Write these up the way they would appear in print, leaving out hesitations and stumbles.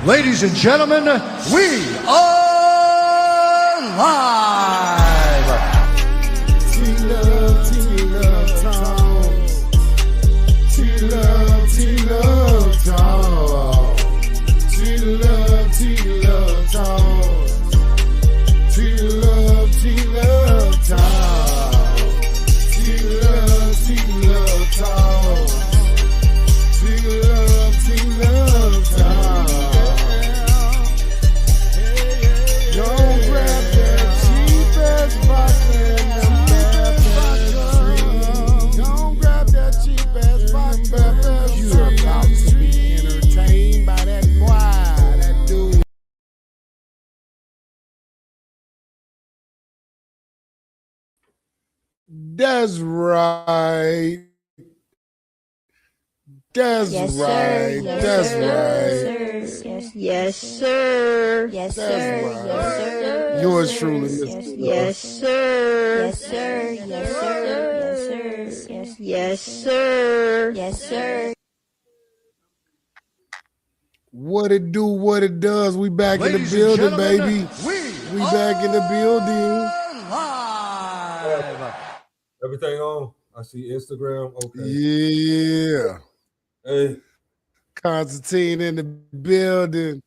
Ladies and gentlemen, we are live. T-Love Talk. T-Love Talk. T-Love Talk. T-Love Talk. T-Love Talk. T-Love Talk. Don't grab that cheapest vodka in the bathroom. Don't grab that cheapest vodka. You're about to be entertained by that boy, that dude. That's right. That's Yes, right. sir. That's Yes, right. sir. Yes, sir. Yes, That's sir. right. Yes, sir. Yours truly, Mr. Yes, sir. Yes, sir. Yes, sir. Yes, sir. Yes, sir. What it do, what it does. We back Ladies in the building, and gentlemen, baby. We back in the building. Live. Everything on? I see Instagram. Okay. Yeah. Hey, Constantine in the building.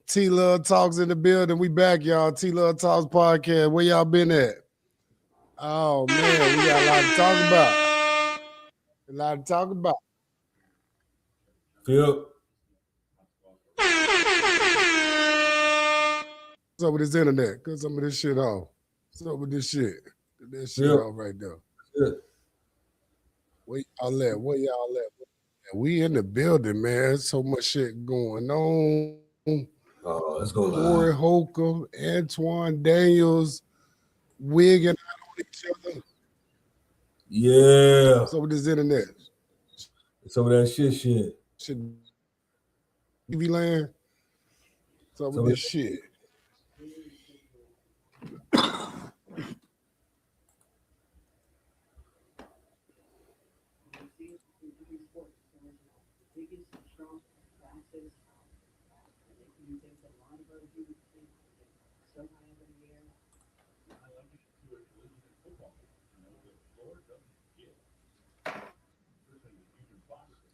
T-Love Talks in the building. We back, y'all. T-Love Talks podcast. Where y'all been at? Oh, man. We got a lot to talk about. Phil. What's up with this internet? Cut some of this shit off. What's up with this shit? Get that shit off right there. Yeah. Where y'all at? We in the building, man. So much shit going on. Oh, let's go Corey live. Holcomb, Anton Daniels, wigging out on each other. Yeah. What's up with this internet? Some of that shit. Shit, TV land. What's up with this shit?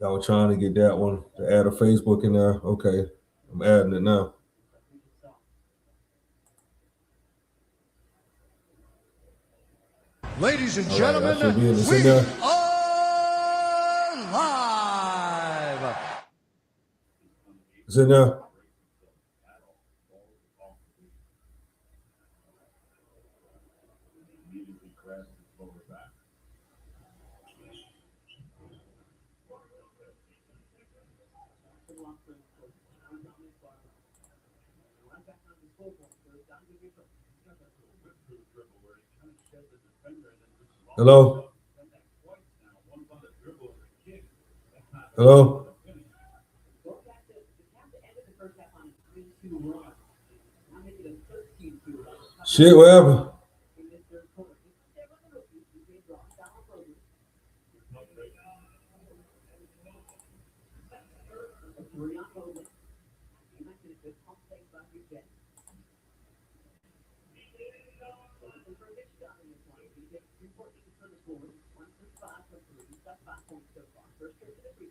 Y'all were trying to get that one to add a Facebook in there. Okay. I'm adding it now. Ladies and All right, gentlemen, I should be in this we in there. are live. It's in there. Hello? Hello? Shit, whatever.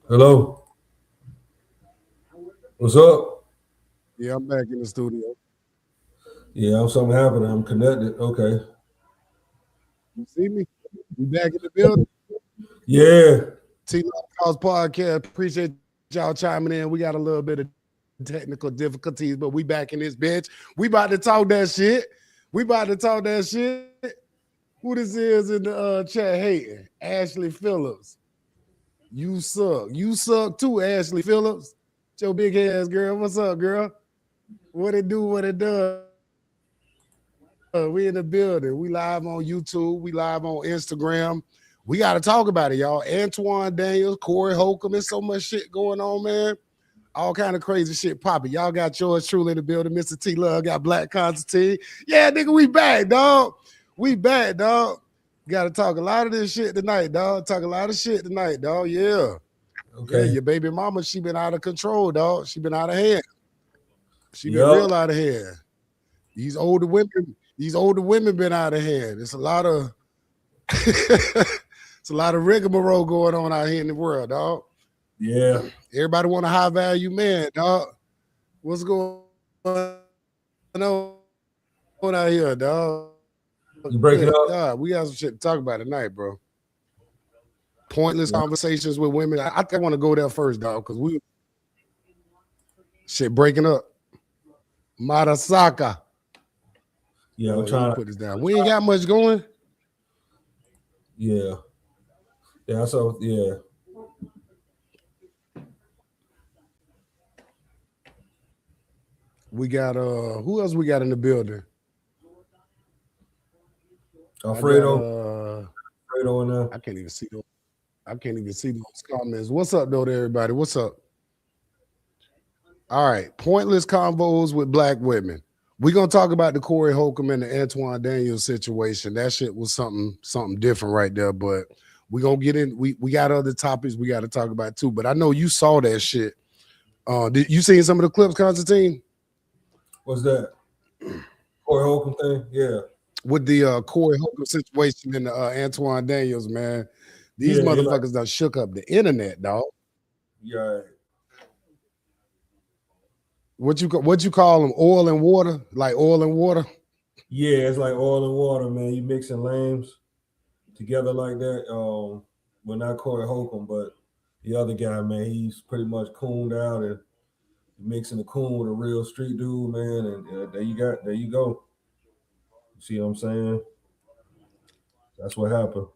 Hello? What's up? Yeah, I'm back in the studio. Yeah, something happened. I'm connected. Okay. You see me? We back in the building. Yeah. T-Love Talks podcast. Appreciate y'all chiming in. We got a little bit of technical difficulties, but we back in this bitch. We about to talk that shit. Who this is in the chat hating? Ashley Phillips. You suck. You suck too, Ashley Phillips. Your big ass girl. What's up, girl? What it do, what it does. We in the building. We live on YouTube. We live on Instagram. We got to talk about it, y'all. Anton Daniels, Corey Holcomb. There's so much shit going on, man. All kind of crazy shit popping. Y'all got yours truly in the building. Mr. T-Love got Black Constantine. Yeah, nigga, we back, dog. Got to talk a lot of this shit tonight, dog. Yeah. Okay. Yeah, your baby mama, she been out of control, dog. She been out of hand. She been real out of hand. These older women been out of hand. It's a lot of it's a lot of rigmarole going on out here in the world, dog. Yeah. Everybody want a high value man, dog. What's going on out here, dog? You break it up? God, we got some shit to talk about tonight, bro. Pointless conversations with women. I think I want to go there first, dog, because we shit breaking up. Marasaka. Yeah, I'm trying to put this down. We ain't got much going. Yeah. Yeah, so yeah. We got who else we got in the building? Alfredo. Alfredo in there. I can't even see those comments. What's up, though, to everybody? What's up? All right. Pointless convos with black women. We're gonna talk about the Corey Holcomb and the Antoine Daniels situation. That shit was something different right there. But we're gonna get in. We got other topics we got to talk about too. But I know you saw that shit. Did you seen some of the clips, Constantine? What's that? Corey Holcomb thing? Yeah. With the Corey Holcomb situation and the Antoine Daniels, man. These motherfuckers done shook up the internet, dog. Yeah. What you call them? Oil and water? Like oil and water? Yeah, it's like oil and water, man. You mixing lames together like that. Well, not Corey Holcomb, but the other guy, man, he's pretty much cooned out and mixing the coon with a real street dude, man. And there you go. You see what I'm saying? That's what happened.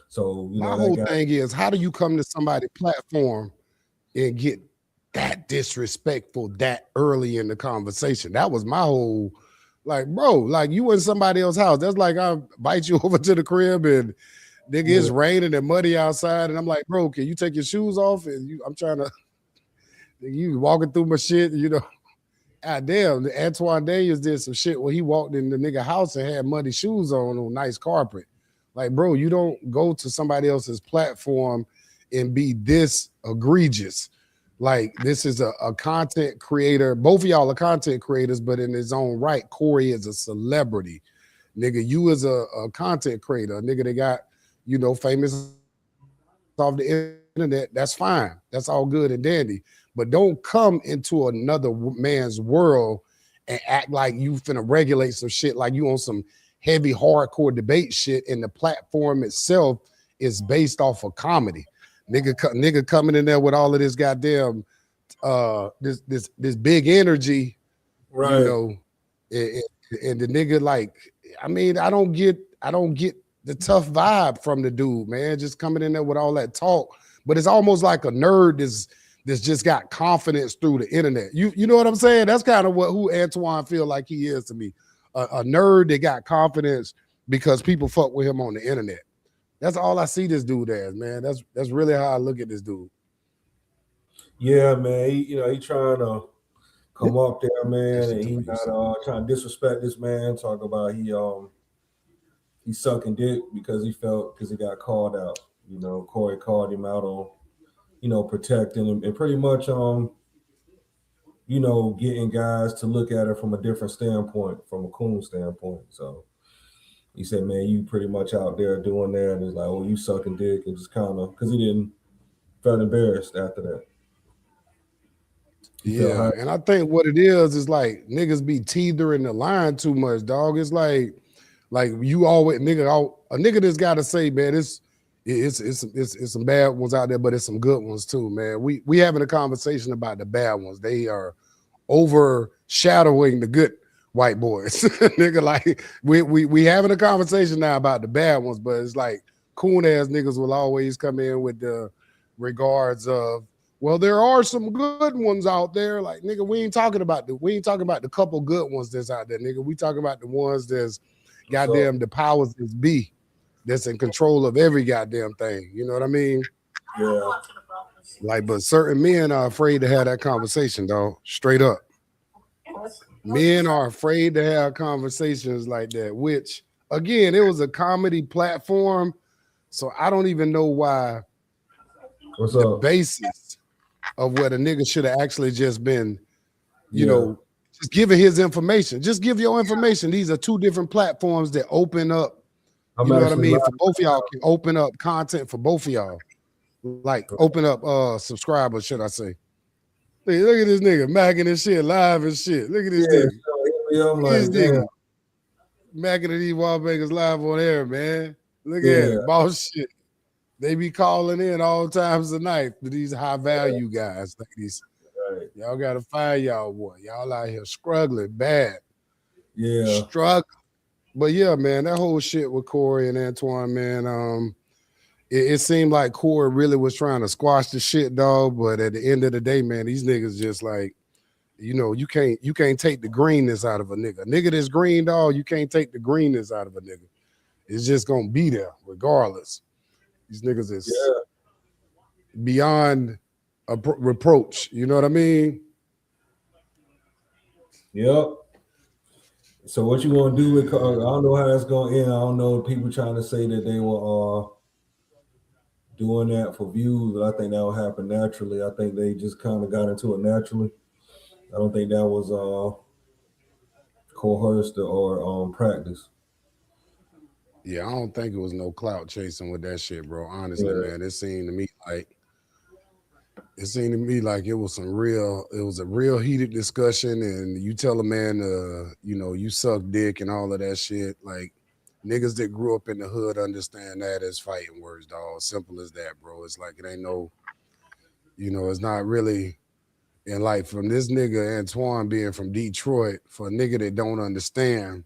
So my whole thing is, how do you come to somebody's platform and get that disrespectful that early in the conversation? That was my whole, like, bro, like you in somebody else's house. That's like I invite you over to the crib and nigga, it's raining and muddy outside, and I'm like, bro, can you take your shoes off? And I'm trying to, you walking through my shit, you know. God damn, Antoine Daniels did some shit where he walked in the nigga house and had muddy shoes on nice carpet. Like, bro, you don't go to somebody else's platform and be this egregious. Like, this is a content creator. Both of y'all are content creators, but in his own right, Corey is a celebrity. Nigga, you is a content creator. A nigga that got, you know, famous off the internet. That's fine. That's all good and dandy. But don't come into another man's world and act like you finna regulate some shit like you on some heavy hardcore debate shit, and the platform itself is based off of comedy. Nigga coming in there with all of this goddamn this big energy, right? You know, and the nigga, like, I mean, I don't get the tough vibe from the dude, man. Just coming in there with all that talk, but it's almost like a nerd that's just got confidence through the internet. You know what I'm saying? That's kind of who Antoine feel like he is to me. A nerd that got confidence because people fuck with him on the internet. That's all I see this dude as, man. That's really how I look at this dude. Yeah, man. He trying to come up there, man, and he not trying to disrespect this man. Talk about he's sucking dick because he got called out. You know, Corey called him out on, you know, protecting him and pretty much you know, getting guys to look at it from a different standpoint, from a coon standpoint. So he said, man, you pretty much out there doing that. And it's like, oh, you sucking dick. And just kind of, because he felt embarrassed after that. Yeah, and I think what it is like niggas be teetering the line too much, dog. It's like you always, a nigga that's got to say, man, it's some bad ones out there, but it's some good ones too, man. We having a conversation about the bad ones. They are overshadowing the good white boys. Nigga, like we having a conversation now about the bad ones, but it's like coon ass niggas will always come in with the regards of, well, there are some good ones out there. Like, nigga, we ain't talking about the couple good ones that's out there, nigga. We talking about the ones that's goddamn the powers that be, that's in control of every goddamn thing. You know what I mean? Yeah. Like, but certain men are afraid to have that conversation, dog. Straight up. Men are afraid to have conversations like that, which, again, it was a comedy platform, so I don't even know why the basis of what a nigga should have actually just been, you know, just giving his information. Just give your information. These are two different platforms that open up. You know what I mean? For both of y'all can open up content for both of y'all. Like open up subscribers, should I say. Look at this nigga macking this shit live and shit. Look at this nigga. I'm like, nigga macking these wallbangers live on air, man. Look at it. Boss shit. They be calling in all times of night for these high value guys. Like these, y'all gotta find y'all one. Y'all out here struggling bad. Yeah. Struggling. But yeah, man, that whole shit with Corey and Antoine, man. It seemed like Corey really was trying to squash the shit, dog. But at the end of the day, man, these niggas just like, you know, you can't take the greenness out of a nigga. A nigga that's green, dog, you can't take the greenness out of a nigga. It's just gonna be there regardless. These niggas is beyond a reproach. You know what I mean? Yep. So what you want to do with? I don't know how that's going to end. I don't know if people trying to say that they were doing that for views, but I think that will happen naturally. I think they just kind of got into it naturally. I don't think that was coerced or practiced. Yeah, I don't think it was no clout chasing with that shit, bro. Honestly, man, it seemed to me like it was a real heated discussion, and you tell a man, you know, you suck dick and all of that shit. Like niggas that grew up in the hood understand that as fighting words, dog. Simple as that, bro. It's like it ain't no, you know, it's not really. And like from this nigga Antoine being from Detroit, for a nigga that don't understand.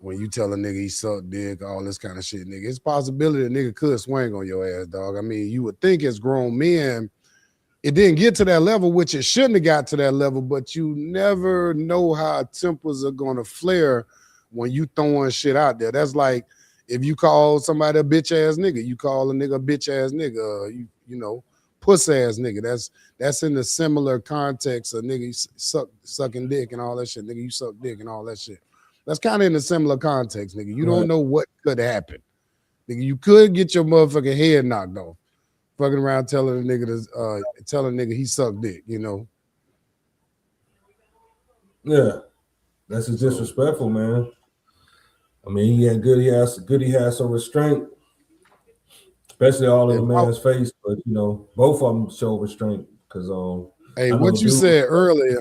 When you tell a nigga he suck dick, all this kind of shit, nigga, it's possibility a nigga could swing on your ass, dog. I mean, you would think as grown men, it didn't get to that level, which it shouldn't have got to that level, but you never know how tempers are going to flare when you throwing shit out there. That's like if you call somebody a bitch ass nigga, you call a nigga a bitch ass nigga, you know, puss ass nigga. That's in the similar context of nigga sucking dick and all that shit. Nigga, you suck dick and all that shit. That's kind of in a similar context, nigga. You don't know what could happen. Nigga, you could get your motherfucking head knocked off. Fucking around telling a nigga he sucked dick, you know. Yeah. That's just disrespectful, man. I mean, he had some restraint. Especially all of the man's face, but you know, both of them show restraint because hey, what you said earlier.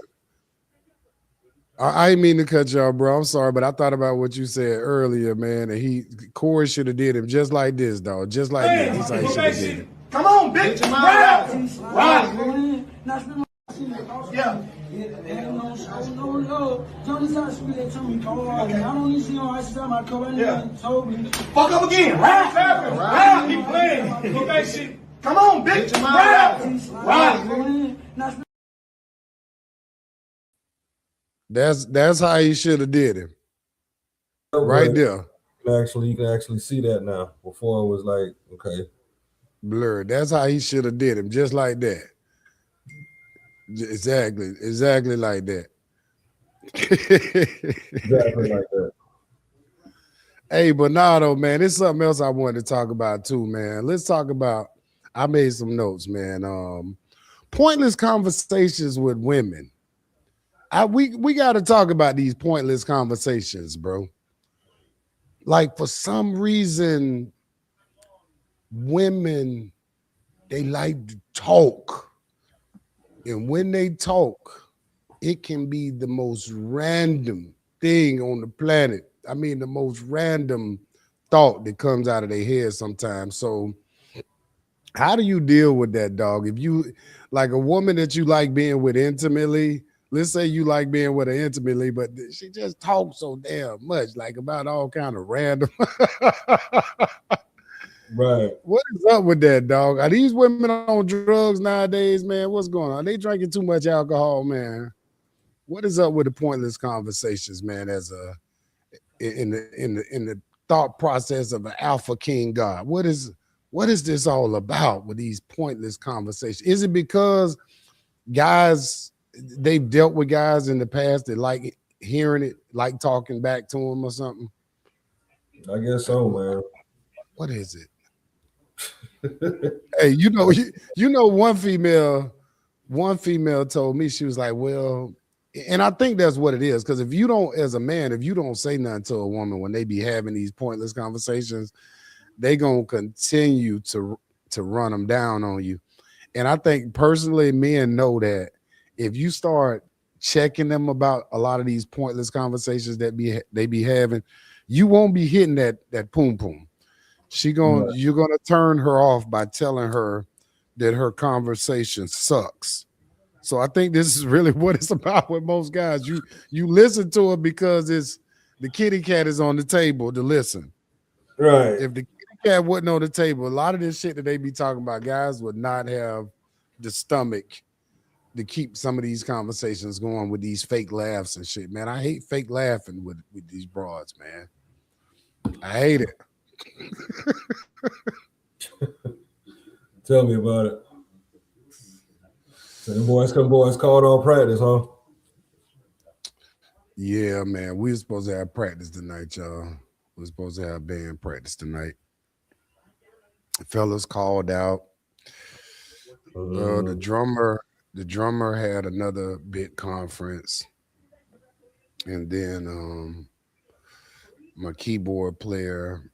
I didn't mean to cut y'all, bro. I'm sorry, but I thought about what you said earlier, man. And Corey should have did him just like this, dog. Just like this. That's how he should have did him. Come on, bitch. Right. Yeah. Fuck up again. Right. Keep playing. Keep that shit. Come on, bitch. Right. That's how he should have did him. Right there. You can actually see that now. Before it was like, okay. Blurred. That's how he should have did him, just like that. Exactly like that. Exactly like that. Hey, but nah, though, man, there's something else I wanted to talk about too, man. Let's talk about. I made some notes, man. Pointless conversations with women. We got to talk about these pointless conversations, bro. Like for some reason, women, they like to talk. And when they talk, it can be the most random thing on the planet. I mean, the most random thought that comes out of their head sometimes. So how do you deal with that, dog? If you like a woman that you like being with intimately, let's say you like being with her intimately, but she just talks so damn much, like about all kind of random. Right. What is up with that, dog? Are these women on drugs nowadays, man? What's going on? Are they drinking too much alcohol, man? What is up with the pointless conversations, man? As in the thought process of an alpha king god, what is this all about with these pointless conversations? Is it because guys, they've dealt with guys in the past that like hearing it, like talking back to them or something? I guess so, man. What is it? Hey, you know, one female told me, she was like, well, And I think that's what it is. Because if you don't, as a man, if you don't say nothing to a woman when they be having these pointless conversations, they gonna continue to run them down on you. And I think personally, men know that if you start checking them about a lot of these pointless conversations that they be having, you won't be hitting that poom poom. You're gonna turn her off by telling her that her conversation sucks. So I think this is really what it's about with most guys. You listen to it because it's the kitty cat is on the table to listen. Right. If the kitty cat wasn't on the table, a lot of this shit that they be talking about, guys would not have the stomach to keep some of these conversations going with these fake laughs and shit. Man, I hate fake laughing with these broads, man. I hate it. Tell me about it. So the boys called on practice, huh? Yeah, man. We were supposed to have practice tonight, y'all. We were supposed to have band practice tonight. The fellas called out. The drummer had another big conference, and then my keyboard player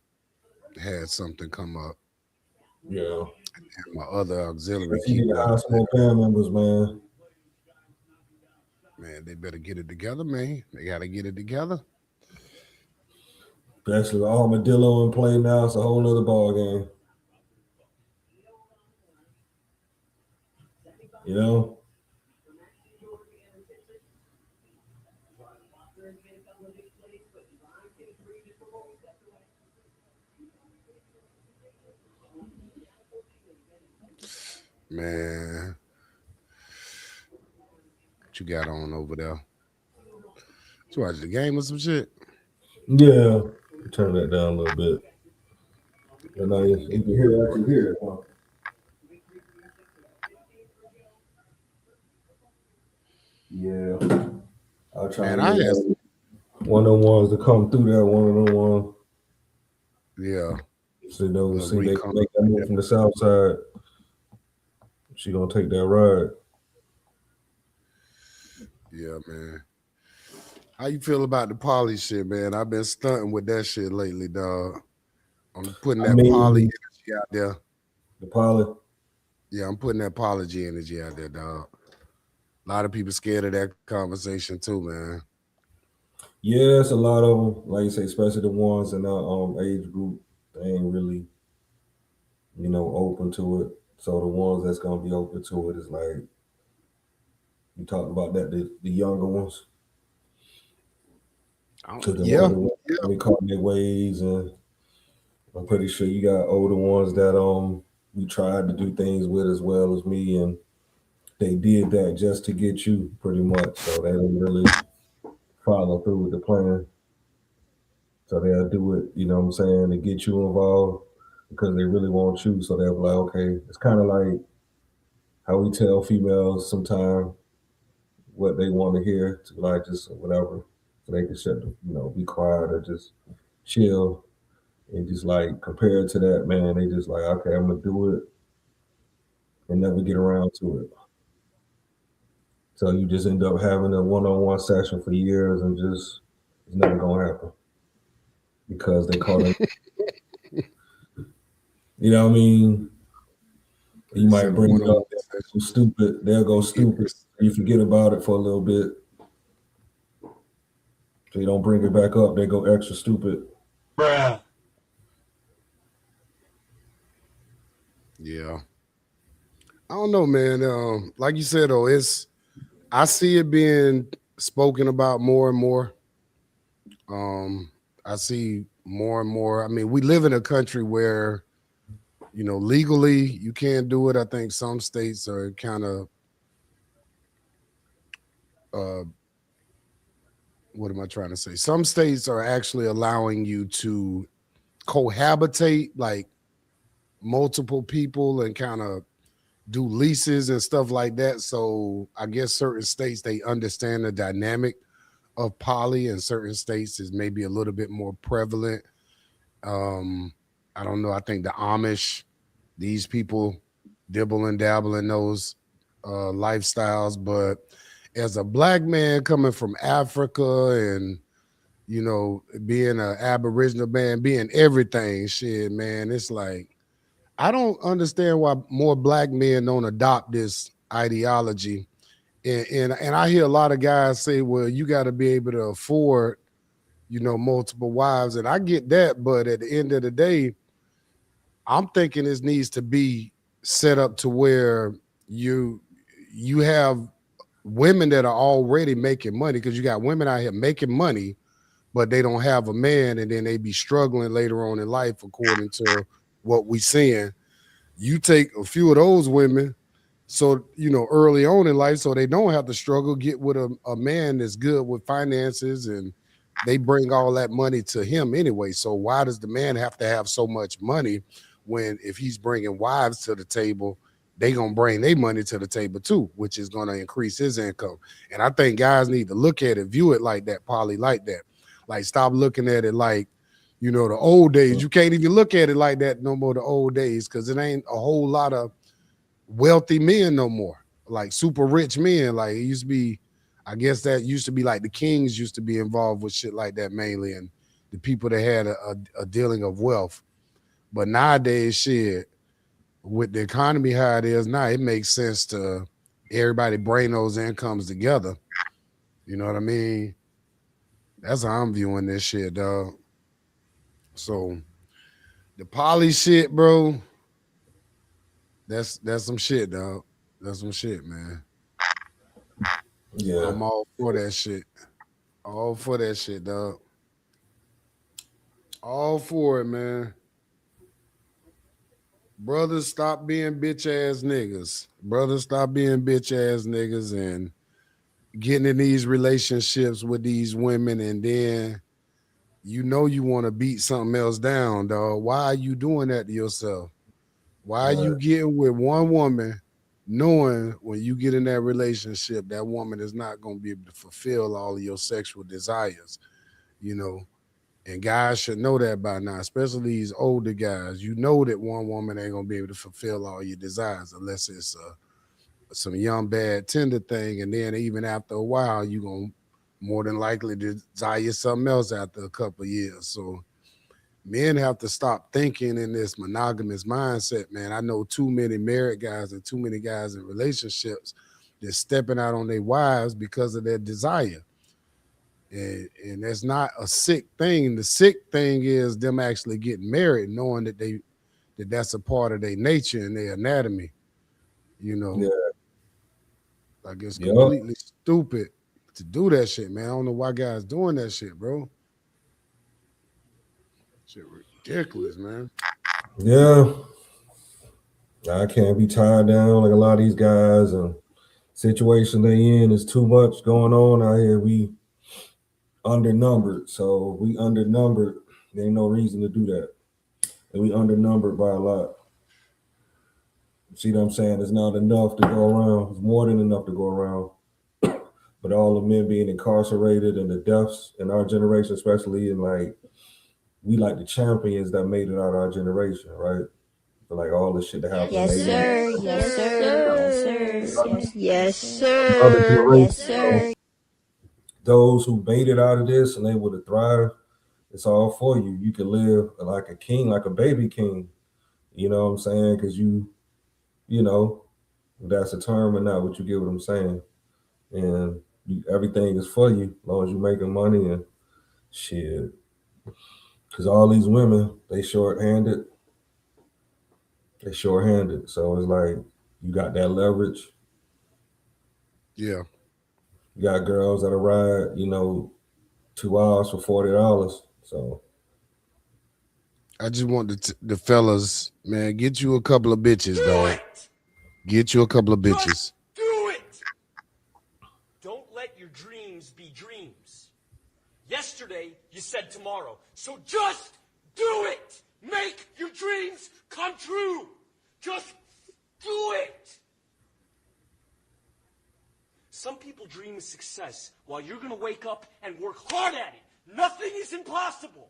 had something come up. Yeah. And my other auxiliary keyboard player. Band members, man. Man, they better get it together, man. They got to get it together. Especially with Armadillo in play now, it's a whole other ball game. You know? Man, what you got on over there? You watch the game or some shit? Yeah. Turn that down a little bit. And now you can hear it. Huh? Yeah. I'll try to get one-on-ones to come through that one-on-one. Yeah. So they make that move from the south side. She gonna take that ride. Yeah, man. How you feel about the poly shit, man? I've been stunting with that shit lately, dog. I'm putting that poly energy out there. The poly? Yeah, I'm putting that apology energy out there, dog. A lot of people scared of that conversation too, man. Yeah, it's a lot of them. Like you say, especially the ones in our age group, they ain't really, open to it. So the ones that's gonna be open to it is like you talking about that the younger ones. Yeah. We call their ways, and I'm pretty sure you got older ones that we tried to do things with as well as me, and they did that just to get you pretty much. So they didn't really follow through with the plan. So they'll do it, you know what I'm saying, to get you involved because they really want you. So they're like, okay, it's kind of like how we tell females sometimes what they want to hear, to like just whatever, so they can be quiet or just chill. And just like compared to that, man, they just like, okay, I'm gonna do it and never get around to it. So you just end up having a one-on-one session for years and just it's never gonna happen. Because they call it you know what I mean? You might bring it up, stupid, they'll go stupid. You forget about it for a little bit. So you don't bring it back up, they go extra stupid. Bruh. Yeah. I don't know, man. Like you said, though, I see it being spoken about more and more. I see more and more. I mean, we live in a country where, legally you can't do it. I think some states are kind of, what am I trying to say? Some states are actually allowing you to cohabitate like multiple people and kind of do leases and stuff like that. So I guess certain states, they understand the dynamic of poly, and certain states is maybe a little bit more prevalent. I don't know. I think the Amish, these people dibble and dabble in those lifestyles, but as a black man coming from Africa and, you know, being an Aboriginal man, being everything, shit, man, it's like, I don't understand why more black men don't adopt this ideology. And I hear a lot of guys say, well, you got to be able to afford, you know, multiple wives. And I get that. But at the end of the day, I'm thinking this needs to be set up to where you have women that are already making money, because you got women out here making money, but they don't have a man, and then they be struggling later on in life according to what we seeing. You take a few of those women, so, you know, early on in life, so they don't have to struggle, get with a man that's good with finances, and they bring all that money to him anyway. So why does the man have to have so much money when, if he's bringing wives to the table, they gonna bring their money to the table too, which is gonna increase his income. And I think guys need to look at it, view it like that, Polly, like that. Like, stop looking at it like, you know, the old days. You can't even look at it like that no more, the old days, because it ain't a whole lot of wealthy men no more, like super rich men. Like, it used to be, I guess that used to be like the kings used to be involved with shit like that mainly, and the people that had a dealing of wealth. But nowadays, shit, with the economy how it is now, it makes sense to everybody bring those incomes together. You know what I mean? That's how I'm viewing this shit, dog. So the poly shit, bro, that's some shit, dog. That's some shit, man. Yeah. I'm all for that shit. All for that shit, dog. All for it, man. Brothers, stop being bitch ass niggas. Brothers, stop being bitch ass niggas and getting in these relationships with these women, and then you know you want to beat something else down, dog. Why are you doing that to yourself? Why are you getting with one woman knowing when you get in that relationship, that woman is not going to be able to fulfill all of your sexual desires, you know? And guys should know that by now, especially these older guys. You know that one woman ain't going to be able to fulfill all your desires unless it's some young, bad, tender thing. And then even after a while, you're going to more than likely desire something else after a couple of years. So men have to stop thinking in this monogamous mindset, man. I know too many married guys and too many guys in relationships that's stepping out on their wives because of their desire. And that's not a sick thing. The sick thing is them actually getting married, knowing that that's a part of their nature and their anatomy. You know, like, it's completely stupid to do that shit, man. I don't know why guys doing that shit, bro. Shit ridiculous, man. Yeah. I can't be tied down like a lot of these guys, and situation they in is too much going on out here. We undernumbered, so we undernumbered. There ain't no reason to do that, and we undernumbered by a lot. See what I'm saying? It's not enough to go around. It's more than enough to go around. But all the men being incarcerated and the deaths in our generation, especially, and like we like the champions that made it out of our generation, right? But like all the shit that happened. Yes, later. sir. Yes, sir. Yes, sir. Yes, Other sir. generations, Yes, sir. those who made it out of this and able to thrive, it's all for you. You can live like a king, like a baby king. You know what I'm saying? Because you know, if that's a term or not, but you get what I'm saying. And everything is for you as long as you're making money and shit. Because all these women, they short-handed. They're short-handed. So it's like you got that leverage. Yeah. You got girls that'll ride, 2 hours for $40. So I just want the fellas, man, get you a couple of bitches, dog. Get you a couple of bitches. Just do it! Don't let your dreams be dreams. Yesterday, you said tomorrow. So just do it! Make your dreams come true! Just do it! Some people dream of success while you're gonna wake up and work hard at it. Nothing is impossible.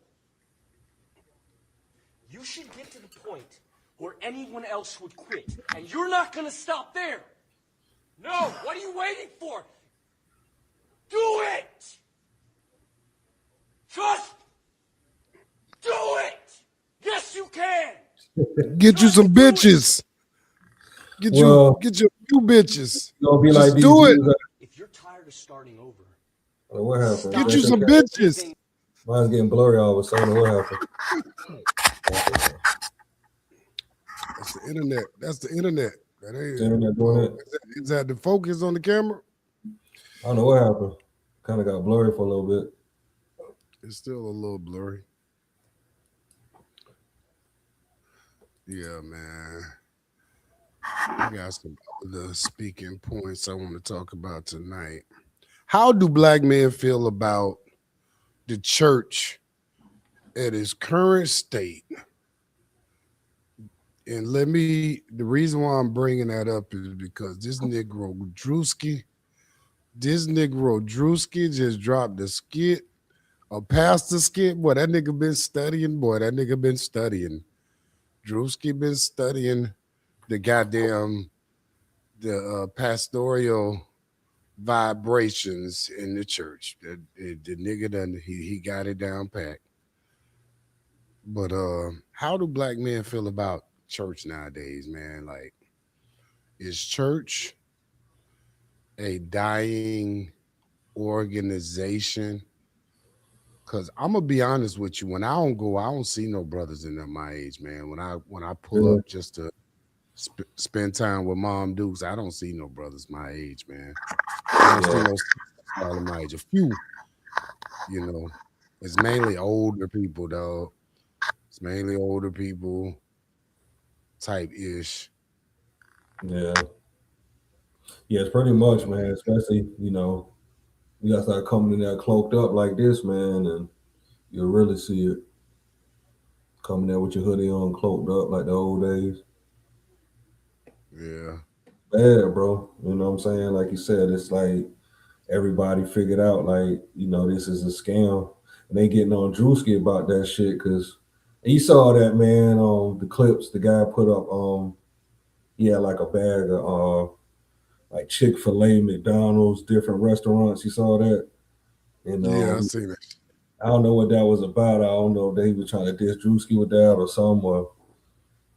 You should get to the point where anyone else would quit, and you're not gonna stop there. No, what are you waiting for? do it. Just do it. Yes, you can. Get you some bitches. Get you few bitches. Gonna be Just like do these it. dudes. If you're tired of starting over, What happened? Get you some bitches. Mine's getting blurry all of a sudden. What happened? That's the internet. That's the internet. That ain't The internet doing it. Is that the focus on the camera? I don't know what happened. Kind of got blurry for a little bit. It's still a little blurry. Yeah, man. I got some other speaking points I want to talk about tonight. How do black men feel about the church at its current state? And the reason why I'm bringing that up is because this Negro Drewski just dropped a skit, a pastor skit. Boy, that nigga been studying. Drewski been studying the goddamn pastoral vibrations in the church. The nigga done he got it down pat. But how do black men feel about church nowadays, man? Like, is church a dying organization? Cause I'm gonna be honest with you, when I don't see no brothers in my age, man. When I pull up just to spend time with Mom Dukes, I don't see no brothers my age, man. I don't see no sisters my age. A few, you know. It's mainly older people, though. It's mainly older people type ish. Yeah. Yeah, it's pretty much, man. Especially, you know, you gotta start coming in there cloaked up like this, man, and you'll really see it. Coming there with your hoodie on, cloaked up like the old days. Yeah. Bad, bro. You know what I'm saying? Like you said, it's like everybody figured out, like, you know, this is a scam. And they getting on Drewski about that shit, because you saw that, man, on the clips the guy put up, he had like a bag of like Chick-fil-A, McDonald's, different restaurants. You saw that? And Yeah, I seen it. I don't know what that was about. I don't know if they were trying to diss Drewski with that or somewhere.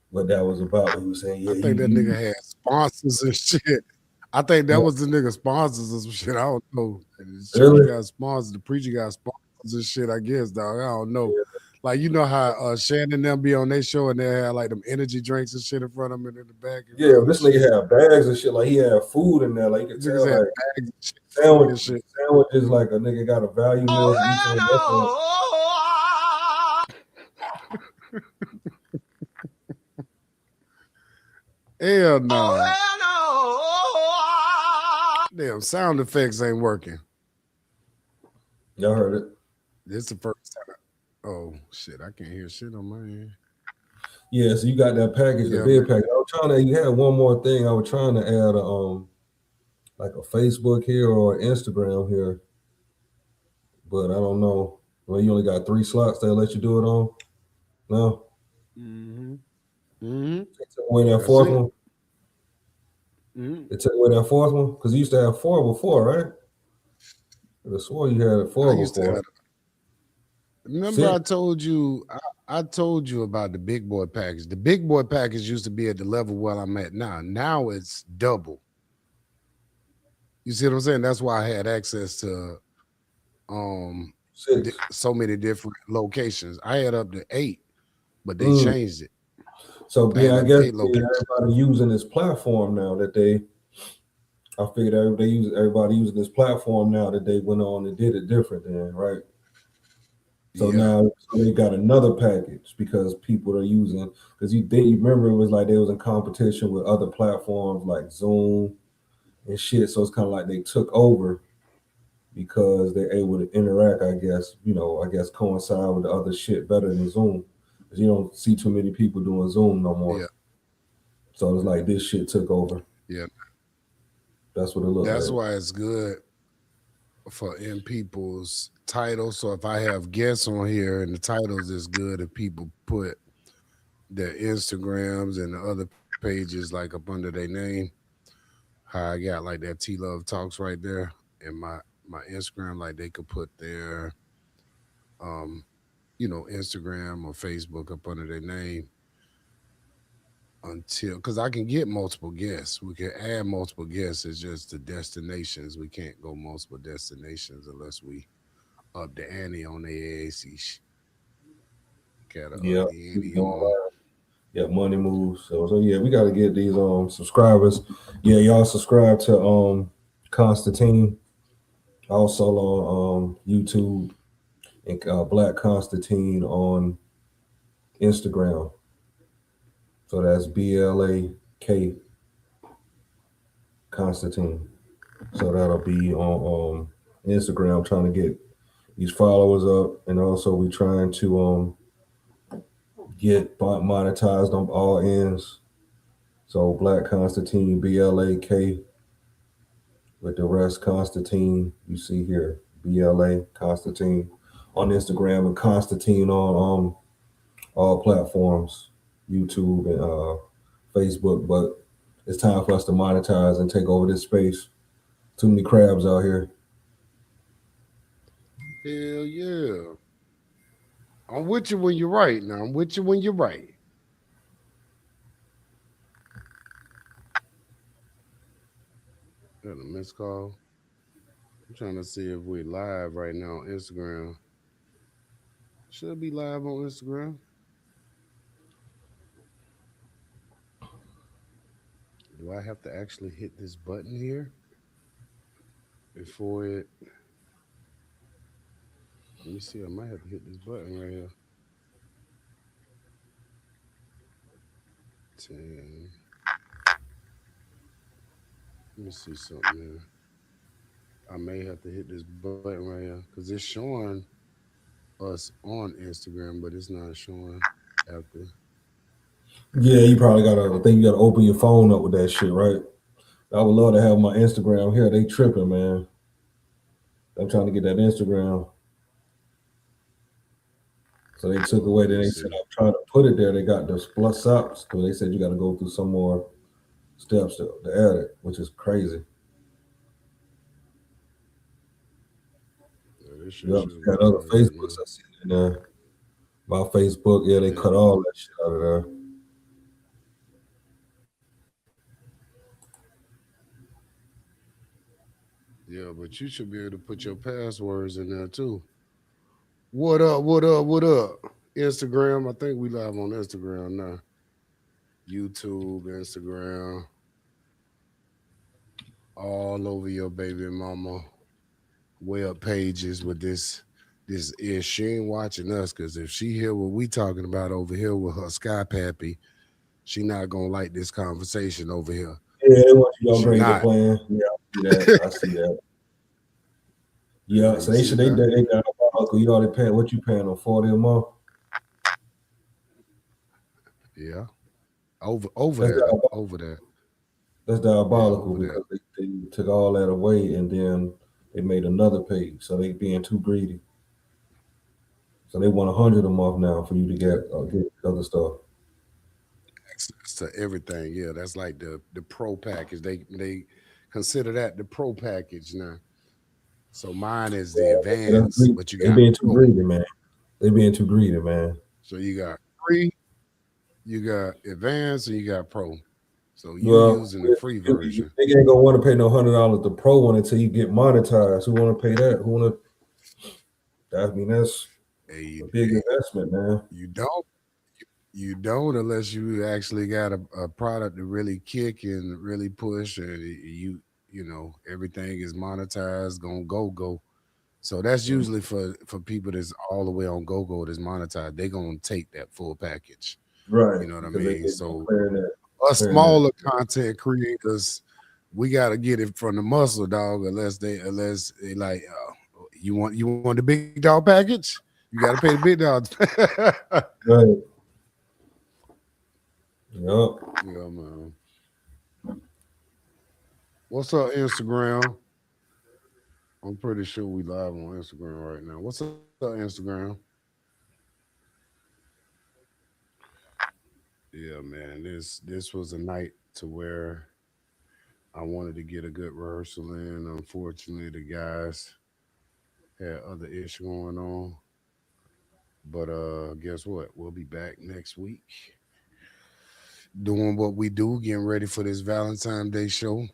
What that was about. He was saying, yeah, I think that nigga had sponsors and shit. I think that was the nigga sponsors or some shit. I don't know. The church got sponsors, the preacher got sponsors and shit, I guess, dog. I don't know. Yeah. Like, you know how Shannon and them be on their show and they have like them energy drinks and shit in front of them and in the back. Yeah, this nigga had bags and shit. Like, he had food in there. Like, you could tell, like, bags sandwiches, shit. sandwiches, like a nigga got a value meal. Hell no. Damn, sound effects ain't working. Y'all heard it. This is the first time. Oh shit, I can't hear shit on my end. Yeah, so you got that package, the big package. I was trying to, you had one more thing. I was trying to add like a Facebook here or an Instagram here, but I don't know. Well, you only got 3 slots they'll let you do it on. No. Take away that fourth one. They took away that fourth one because you used to have 4 before, right? I swore you had 4 before. Remember, I told you about the big boy package. The big boy package used to be at the level where I'm at now. Now it's double. You see what I'm saying? That's why I had access to so many different locations. I had up to 8, but they changed it. So yeah, I guess everybody using this platform now that I figured everybody using this platform now that they went on and did it different then, right? So now they got another package because people are using, because you remember it was like they was in competition with other platforms like Zoom and shit. So it's kind of like they took over because they're able to interact, I guess, coincide with the other shit better than Zoom. Because you don't see too many people doing Zoom no more. Yeah. So it's like this shit took over. Yeah. That's what it looks like. That's why it's good for in people's titles. So if I have guests on here and the titles is good, if people put their Instagrams and the other pages like up under their name, how I got like that T Love Talks right there, and my my Instagram, like they could put their Instagram or Facebook up under their name until because I can get multiple guests. We can add multiple guests. It's just the destinations. We can't go multiple destinations unless we up the ante on the asses. Gotta up Yeah, the ante on. yeah, money moves. So yeah, we gotta get these subscribers. Yeah, y'all subscribe to Constantine, also on YouTube, and Black Constantine on Instagram. So that's BLAK Constantine. So that'll be on Instagram. Trying to get these followers up, and also we trying to get monetized on all ends. So Black Constantine, BLAK, with the rest Constantine. You see here, BLA Constantine on Instagram, and Constantine on all platforms, YouTube and Facebook. But it's time for us to monetize and take over this space. Too many crabs out here. Hell yeah. I'm with you when you're right. Now I'm with you when you're right. Got a missed call. I'm trying to see if we're live right now on Instagram. Should be live on Instagram. Do I have to actually hit this button here before it? Let me see. I might have to hit this button right here. 10. Let me see something here. I may have to hit this button right here because it's showing us on Instagram, but it's not showing after. Yeah, you probably gotta. I think you gotta open your phone up with that shit, right? I would love to have my Instagram here. They tripping, man. I'm trying to get that Instagram. So they took away. Then they said I'm trying to put it there. They got the plus ups, so they said you got to go through some more steps to add it, which is crazy. Yep, got other Facebooks I see in there. My Facebook, yeah, they cut all that shit out of there. Yeah, but you should be able to put your passwords in there too. What up? What up? What up? Instagram. I think we live on Instagram now. YouTube, Instagram, all over your baby mama web pages with this is she ain't watching us because if she hear what we talking about over here with her Sky Pappy, she not gonna like this conversation over here. Yeah, they want you upgrade the plan. Yeah, I see that. I see that. Yeah, so they should they diabolical. You know they paying what you paying on 40 a month. Yeah, over that. That's diabolical because they took all that away and then they made another page. So they being too greedy. So they want 100 a month now for you to get other stuff. Access to everything. Yeah, that's like the pro package. They consider that the pro package now. So mine is the advanced, but you got being too greedy, man. They being too greedy, man. So you got free, you got advanced, and you got pro. So you using the free version. They ain't gonna want to pay no $100 the pro one until you get monetized. Who want to pay that? Who want to? I mean, that's a big investment, man. You don't unless you actually got a product to really kick and really push, and you know everything is monetized, gonna go. So that's usually for people that's all the way on go that's monetized. They gonna take that full package, right? You know what I mean? So us smaller content creators, we got to get it from the muscle dog. Unless they like, you want the big dog package, you got to pay the big dog. Right. Yep. Yeah, man. What's up, Instagram? I'm pretty sure we live on Instagram right now. What's up, Instagram? Yeah, man. This was a night to where I wanted to get a good rehearsal in. Unfortunately, the guys Had other issue going on. But guess what? We'll be back next week doing what we do, getting ready for this Valentine's Day show.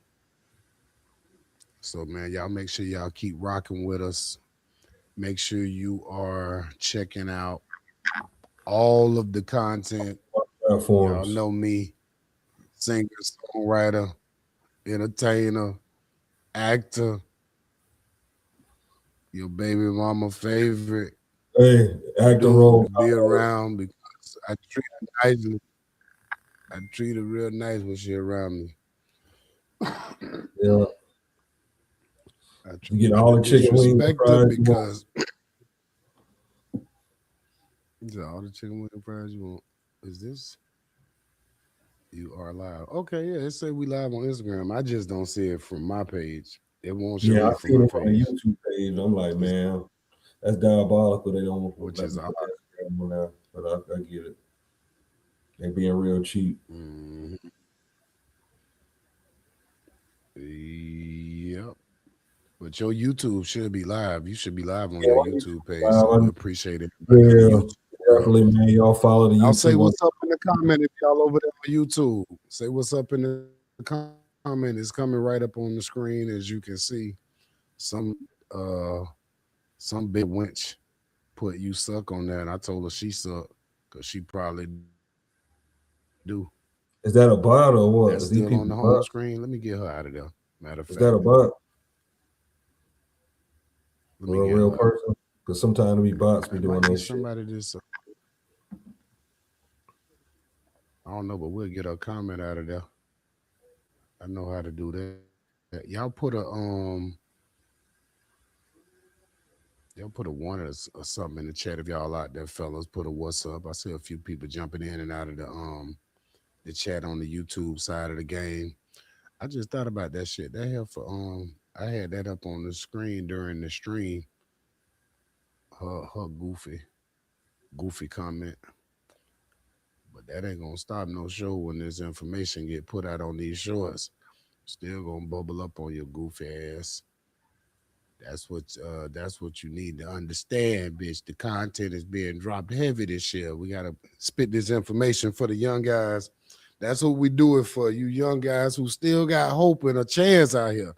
So man, y'all make sure y'all keep rocking with us. Make sure you are checking out all of the content. Y'all Platforms. know me, singer, songwriter, entertainer, actor, your baby mama favorite, Hey, acting dude role. to be around because I treat her nicely. I treat her real nice when she around me. Yeah. I try You get not all to the chicken wings and disrespect her fries you want. because all the chicken wing fries you want. Is this you are live? Okay, yeah, it say we live on Instagram. I just don't see it from my page. It won't show Yeah, I you from seen my it on the page, YouTube page. I'm like, it's, man, that's diabolical. They don't which let is me odd. put Instagram on there, but I get it. They being real cheap. Mhm. Yep. But your YouTube should be live. You should be live on Yeah, your why you YouTube page. So we live? appreciate everybody on Yeah, YouTube. Bro. definitely, man. Y'all follow the I'll say YouTube. what's up in the comment if y'all over there on YouTube. Say what's up in the comment. It's coming right up on the screen as you can see. Some uh some big wench put you suck on there, and I told her she suck because she probably do. Is that a That's bot or still what? on Is the these home people screen. bot? Let me get her out of there. Matter of Is fact, that a bot let me or a get real her. person? Because sometimes we bots be It doing might be that shit. somebody that's I don't know, but we'll get a comment out of there. I know how to do that. Y'all put a one or something in the chat if y'all out there, fellas. Put a what's up. I see a few people jumping in and out of the chat on the YouTube side of the game. I just thought about that shit. That hell for I had that up on the screen during the stream. Her goofy comment. But that ain't gonna stop no show when this information get put out on these shorts. Still gonna bubble up on your goofy ass. That's what you need to understand, bitch. The content is being dropped heavy this year. We gotta spit this information for the young guys. That's what we do it for. You young guys who still got hope and a chance out here.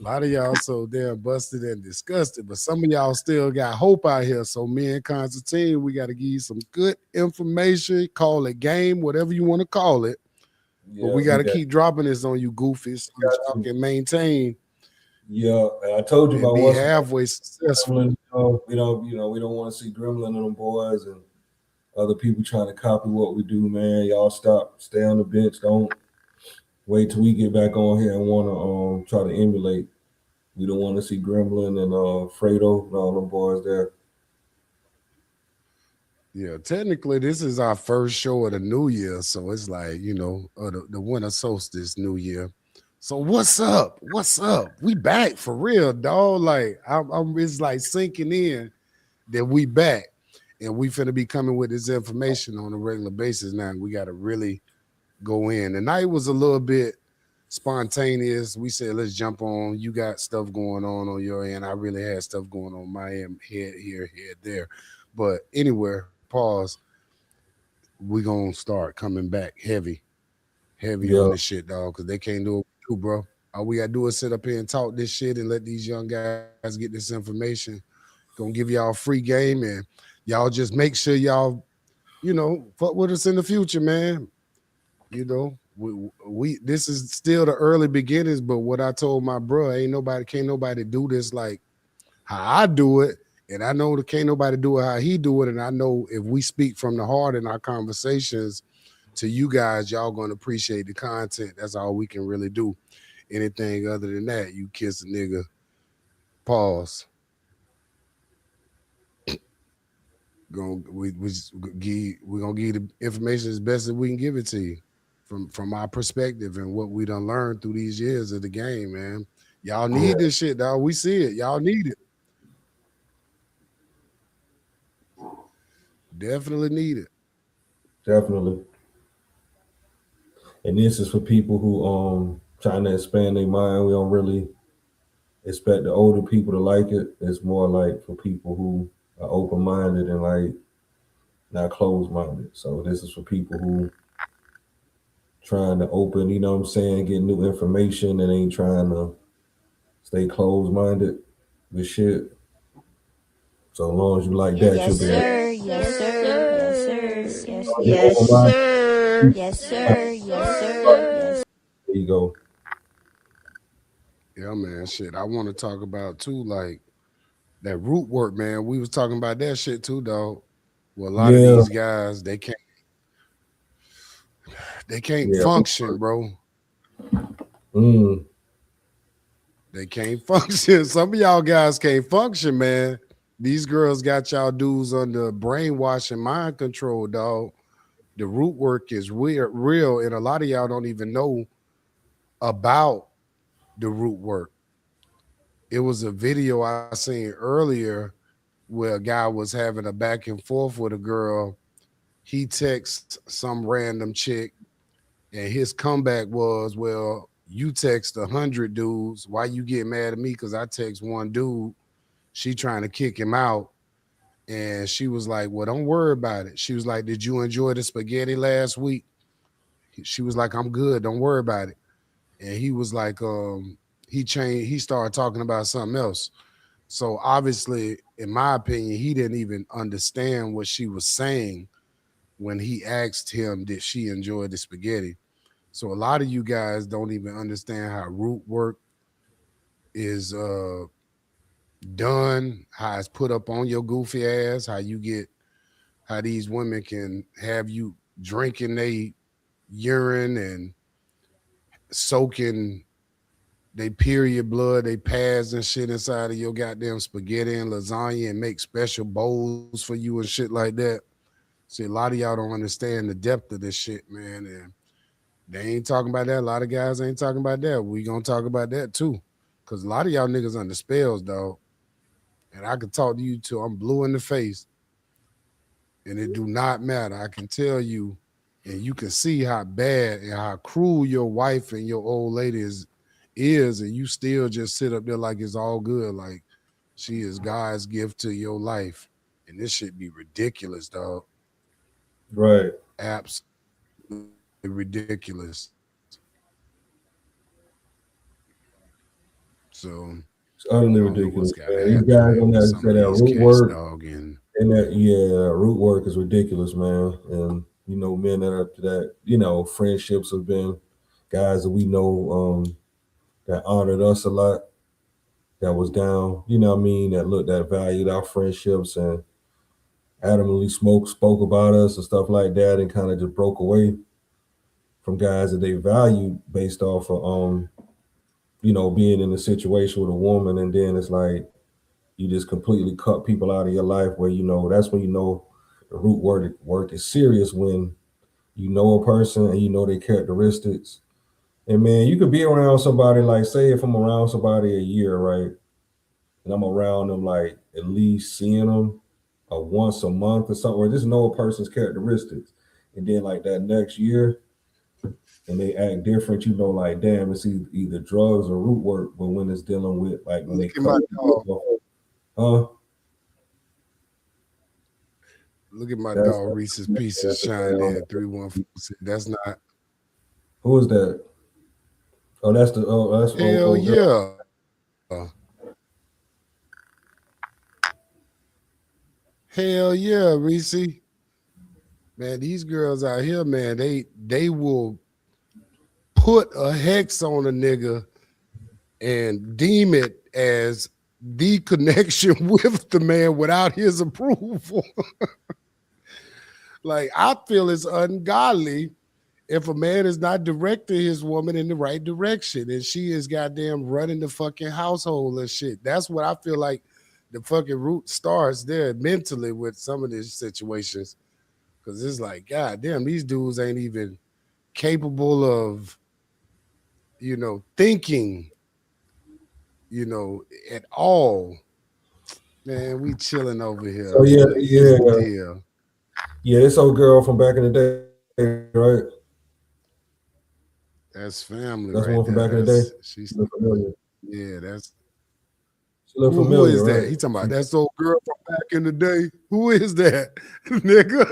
A lot of y'all so damn busted and disgusted, but some of y'all still got hope out here. So me and Constantine, we got to give you some good information. Call it game, whatever you want to call it. But Yeah, we got we to got keep dropping this on you goofies so that y'all to. can maintain Yeah, and I told you and about be what's halfway successful. Gremlin. We don't want to see Gremlin and them boys and other people trying to copy what we do, man. Y'all stop, stay on the bench. Don't wait till we get back on here and want to try to emulate. We don't want to see Gremlin and Fredo and all them boys there. Yeah, technically, this is our first show of the new year. So it's like, the winter solstice new year. So what's up? What's up? We back for real, dog. Like, it's like sinking in that we back. And we finna be coming with this information on a regular basis now. We got to really go in. The night was a little bit spontaneous. We said, let's jump on. You got stuff going on your end. I really had stuff going on my end, head here, head there. But anywhere, pause. We gonna start coming back heavy on Yeah, this shit, dog, because they can't do what we do, bro. All we gotta do is sit up here and talk this shit and let these young guys get this information. Gonna give y'all a free game, and y'all just make sure y'all, fuck with us in the future, man. We this is still the early beginnings, but what I told my bro, can't nobody do this like how I do it. And I know that can't nobody do it how he do it. And I know if we speak from the heart in our conversations to you guys, y'all gonna appreciate the content. That's all we can really do. Anything other than that, you kiss a nigga. Pause. We're gonna give you the information as best as we can give it to you from our perspective and what we done learned through these years of the game, man. Y'all yeah, need this shit, dog. We see it. Y'all need it. Definitely need it. definitely. And this is for people who trying to expand their mind. We don't really expect the older people to like it. It's more like for people who are open minded and like not closed minded. So this is for people who trying to open, you know what I'm saying, get new information and ain't trying to stay closed minded with shit. So as long as you like that, Yes, you'll be able sir. Yes, sir. Yes, sir. Yes, to yes, open minded. sir. Yes, sir. Yes, sir. Yes. There you go. Yeah, man. Shit. I want to talk about too, like that root work, man. We was talking about that shit too, dog. Well, a lot of Yeah, these guys, they can't yeah. function, bro. Mm, They can't function. Some of y'all guys can't function, man. These girls got y'all dudes under brainwashing mind control, dog. The root work is real, and a lot of y'all don't even know about the root work. It was a video I seen earlier where a guy was having a back and forth with a girl. He texts some random chick, and his comeback was, "Well, you text 100 dudes. Why you get mad at me? Because I text one dude." She trying to kick him out. And she was like, "Well, don't worry about it." She was like, "Did you enjoy the spaghetti last week?" She was like, "I'm good. Don't worry about it." And he was like, he started talking about something else. So obviously, in my opinion, he didn't even understand what she was saying when he asked him, did she enjoy the spaghetti? So a lot of you guys don't even understand how root work is done, how it's put up on your goofy ass, how these women can have you drinking they urine and soaking they period blood, they pads and shit inside of your goddamn spaghetti and lasagna and make special bowls for you and shit like that. See, a lot of y'all don't understand the depth of this shit, man. And they ain't talking about that. A lot of guys ain't talking about that. We gonna talk about that too. Cause a lot of y'all niggas under spells, dog. And I can talk to you till I'm blue in the face. And it do not matter. I can tell you, and you can see how bad and how cruel your wife and your old lady is, and you still just sit up there like it's all good, like she is God's gift to your life. And this should be ridiculous, dog. right. Absolutely ridiculous. So It's utterly I don't know what's ridiculous, got to man. These happen, guys man, don't with have to some say of that these root cats, work. dog. And And that, yeah, root work is ridiculous, man. And you know, men that are up to that, you know, friendships have been guys that we know that honored us a lot, that was down, you know what I mean, that valued our friendships and adamantly spoke about us and stuff like that, and kind of just broke away from guys that they valued based off of you know, being in a situation with a woman, and then it's like you just completely cut people out of your life where, you know, that's when you know the root work is serious, when you know a person and you know their characteristics. And man, you could be around somebody, like say if I'm around somebody a year, right? And I'm around them like at least seeing them once a month or something, or just know a person's characteristics. And then like that next year and they act different, you know, like damn, it's either drugs or root work. But when it's dealing with like when they look at cut my people dog. off, huh? Look at my That's dog Reese's Pieces chimed in 314. That's not who is that? That's hell old girl. yeah. Hell yeah, Reese. Man, these girls out here, man, they will put a hex on a nigga and deem it as the connection with the man without his approval. Like, I feel it's ungodly if a man is not directing his woman in the right direction and she is goddamn running the fucking household and shit. That's what I feel like the fucking root starts there mentally with some of these situations. Cause it's like, God damn, these dudes ain't even capable of, thinking, at all. Man, we chilling over here. So yeah, What is the yeah, deal? yeah. This old girl from back in the day, right? That's family That's right one from there. back in the day. She's Look familiar. yeah, look Who familiar, is that? right? He talking about that's old girl from back in the day. Who is that, nigga?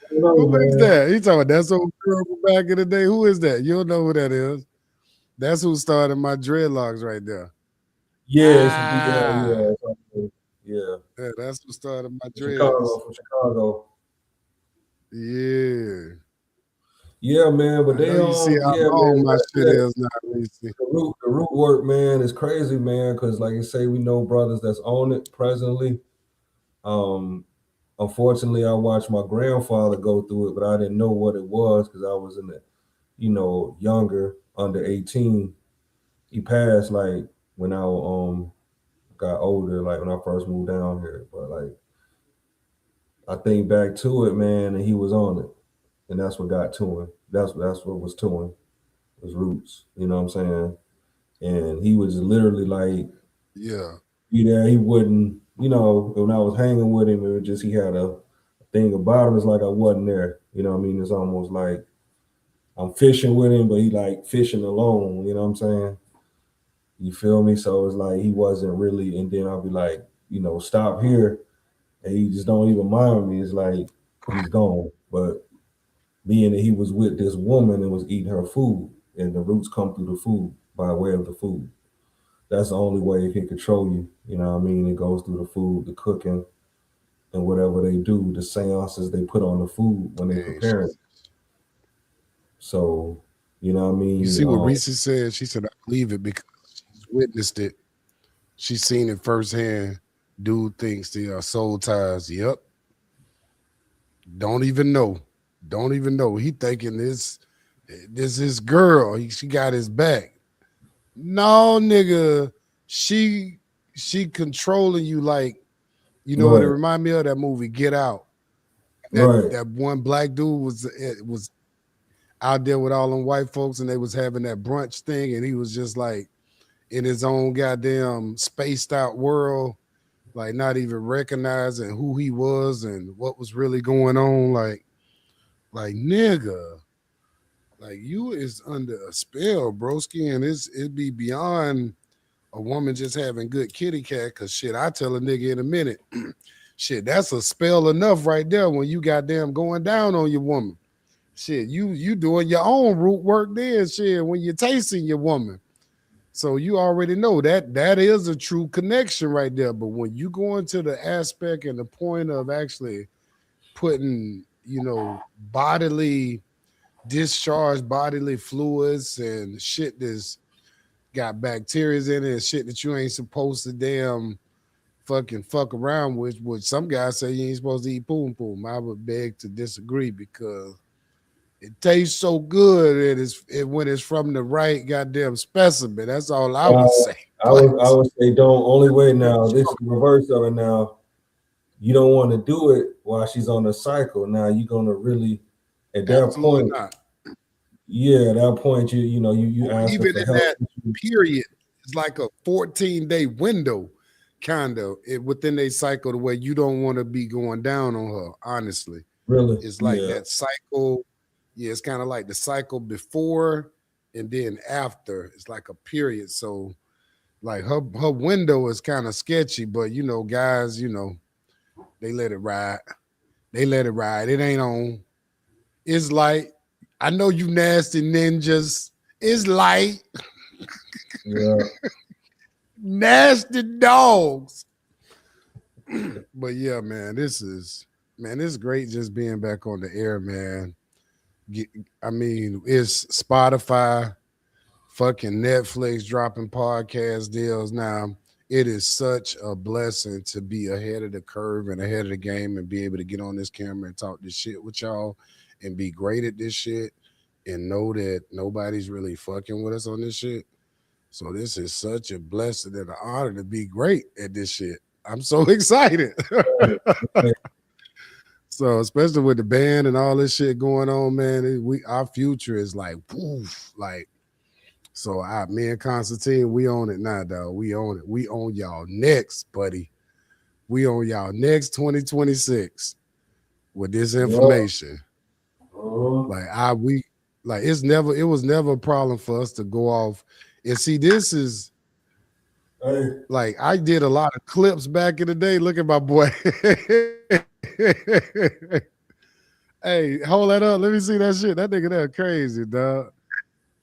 Who is that? He talking about that's old girl from back in the day. Who is that? You don't know who that is. That's who started my dreadlocks right there. Yeah, Yeah, that's who started my dreads. From Chicago. Yeah. Yeah, man, but I know you see how long my shit is now, Lacey. The root work, man, is crazy, man, because like I say, we know brothers that's on it presently. Unfortunately, I watched my grandfather go through it, but I didn't know what it was because I was in the, younger, under 18. He passed like when I got older, like when I first moved down here. But like I think back to it, man, and he was on it. And that's what got to him. That's what was to him, was roots. You know what I'm saying? And he was literally like, be there. He wouldn't, when I was hanging with him, it was just he had a thing about him. It's like I wasn't there. You know what I mean? It's almost like I'm fishing with him, but he like fishing alone. You know what I'm saying? You feel me? So it's like he wasn't really. And then I'll be like, stop here, and he just don't even mind me. It's like he's gone. But being that he was with this woman and was eating her food, and the roots come through the food by way of the food. That's the only way it can control you. You know what I mean? It goes through the food, the cooking, and whatever they do, the seances they put on the food when they prepare it. So, you know what I mean? You see what Reese said? She said, I believe it because she's witnessed it. She's seen it firsthand. Dude thinks they are soul ties. Yep. Don't even know. He thinking this his girl. She got his back. No, nigga. She controlling you like, what it remind me of? That movie Get Out. That one black dude was out there with all them white folks and they was having that brunch thing and he was just like in his own goddamn spaced out world, like not even recognizing who he was and what was really going on. Like nigga, like you is under a spell, broski, and it'd be beyond a woman just having good kitty cat. Cause shit, I tell a nigga in a minute, shit, that's a spell enough right there when you goddamn going down on your woman. Shit, you doing your own root work there, shit, when you're tasting your woman. So you already know that is a true connection right there. But when you go into the aspect and the point of actually putting, bodily discharge, bodily fluids and shit that's got bacteria in it and shit that you ain't supposed to damn fuck around with, which some guys say you ain't supposed to eat poom poom. I would beg to disagree because it tastes so good when it's from the right goddamn specimen. That's all I would say. I would say don't. Only way now. This is the reverse of it now. You don't want to do it while she's on the cycle. Now you're gonna really at that Absolutely point. Not. Yeah, at that point you ask even for in help. that period. It's like a 14-day window, kind of within a cycle, the way you don't want to be going down on her. Honestly, really, it's like that cycle. Yeah, it's kind of like the cycle before and then after. It's like a period. So like her window is kind of sketchy, but guys, they let it ride. It ain't on. It's light. I know you nasty ninjas. It's light. Yeah. Nasty dogs. But yeah, man, this is great just being back on the air, man. I mean, it's Spotify, fucking Netflix dropping podcast deals now. It is such a blessing to be ahead of the curve and ahead of the game and be able to get on this camera and talk this shit with y'all and be great at this shit and know that nobody's really fucking with us on this shit. So this is such a blessing and an honor to be great at this shit. I'm so excited. So especially with the band and all this shit going on, man, our future is like poof, like. So me and Constantine, we own it now, dog. We own it. We own y'all next, buddy. We own y'all next 2026 with this information. It was never a problem for us to go off and see. This is Hey, Like I did a lot of clips back in the day. Look at my boy. Hey, hold that up. Let me see that shit. That nigga that crazy, dog.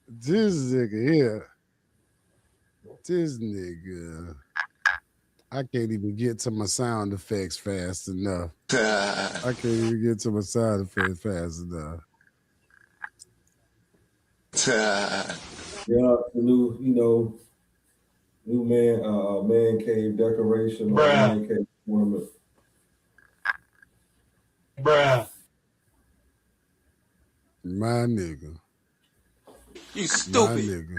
This nigga here. This nigga. I can't even get to my sound effects fast enough. I can't even get to my sound effects fast enough. yeah, the new, new man cave decoration or Bruh. man cave ornament. Bruh. My nigga. You My stupid. nigga.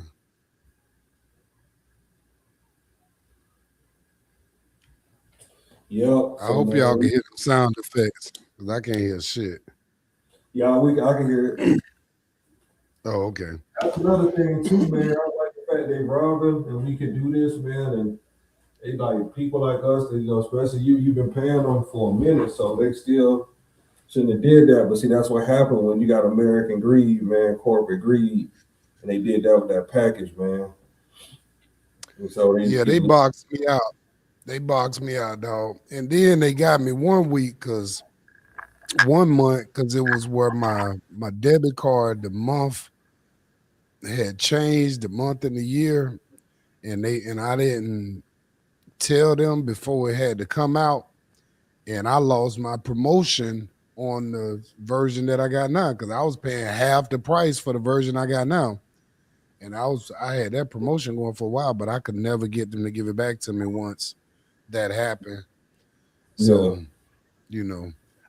Yep. I hope y'all can hear the sound effects because I can't hear shit. Yeah, I can hear it. Oh, okay. That's another thing too, man. I like the fact they robbing and we can do this, man. And they like people like us, especially you've been paying them for a minute, so they still shouldn't have did that. But see, that's what happened when you got American greed, man, corporate greed, and they did that with that package, man. And so They boxed me out. They boxed me out, dog. And then they got me 1 week because 1 month because it was where my debit card, the month had changed, the month and the year, and I didn't tell them before it had to come out, and I lost my promotion on the version that I got now because I was paying half the price for the version I got now. And I had that promotion going for a while, but I could never get them to give it back to me once that happened. So,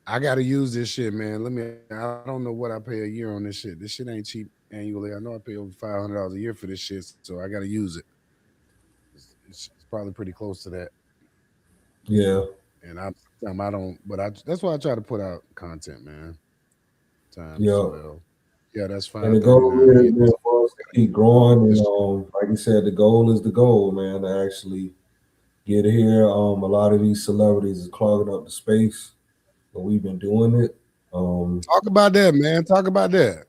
I gotta use this shit, man. I don't know what I pay a year on this shit. This shit ain't cheap annually. I know I pay over $500 a year for this shit, so I gotta use it. It's probably pretty close to that. Yeah. And I don't, but that's why I try to put out content, man. Times Yeah. 12. Yeah, that's fine. And the goal is, man, for us to keep growing. And like you said, the goal is the goal, man, to actually get here. A lot of these celebrities is clogging up the space, but we've been doing it. Talk about that, man. Talk about that.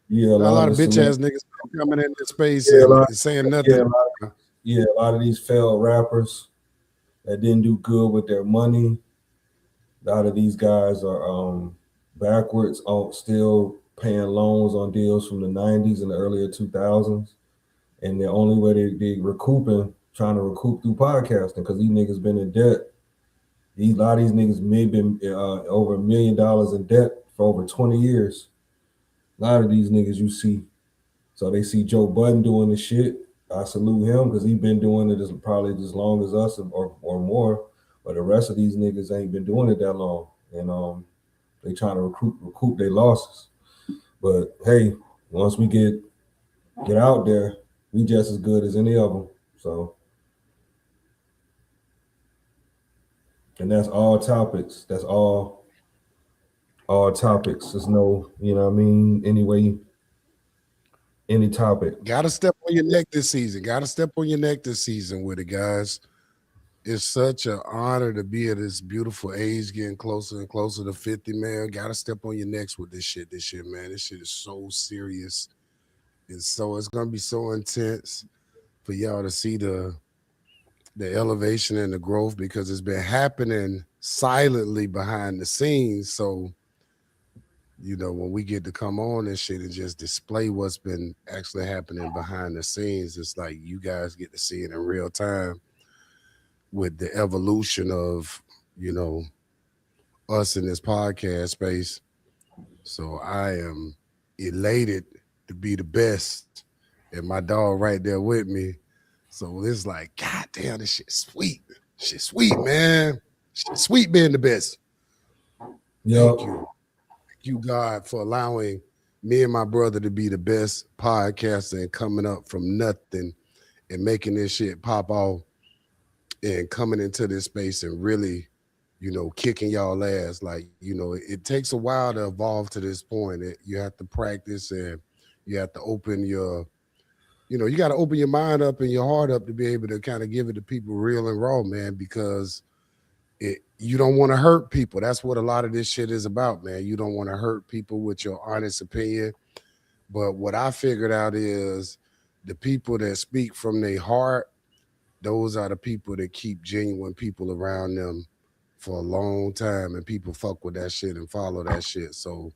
Yeah, A lot of bitch ass niggas coming in this space and saying nothing. A lot of these failed rappers that didn't do good with their money. A lot of these guys are backwards, still paying loans on deals from the 90s and the earlier 2000s. And the only way they trying to recoup through podcasting because these niggas been in debt. A lot of these niggas may have been over $1 million in debt for over 20 years. A lot of these niggas you see. So they see Joe Budden doing the shit. I salute him because he's been doing it probably as long as us or more. But the rest of these niggas ain't been doing it that long. And they trying to recoup their losses. But hey, once we get out there, we just as good as any of them. So, and that's all topics. That's all topics. There's no, anyway, any topic. Gotta step on your neck this season. With it, guys. It's such an honor to be at this beautiful age, getting closer and closer to 50, man. Gotta step on your necks with this shit, man. This shit is so serious. It's gonna be so intense for y'all to see the elevation and the growth because it's been happening silently behind the scenes. So, when we get to come on and shit and just display what's been actually happening behind the scenes, it's like you guys get to see it in real time with the evolution of, us in this podcast space. So I am elated to be the best and my dog right there with me. So it's like, God damn, this shit's sweet. Shit's sweet, man. Shit's sweet being the best. Yep. Thank you. Thank you, God, for allowing me and my brother to be the best podcaster and coming up from nothing and making this shit pop off and coming into this space and really, kicking y'all ass. Like, it takes a while to evolve to this point. You have to practice and you have to open your, you got to open your mind up and your heart up to be able to kind of give it to people real and raw, man, because you don't want to hurt people. That's what a lot of this shit is about, man. You don't want to hurt people with your honest opinion. But what I figured out is the people that speak from their heart, those are the people that keep genuine people around them for a long time, and people fuck with that shit and follow that shit. So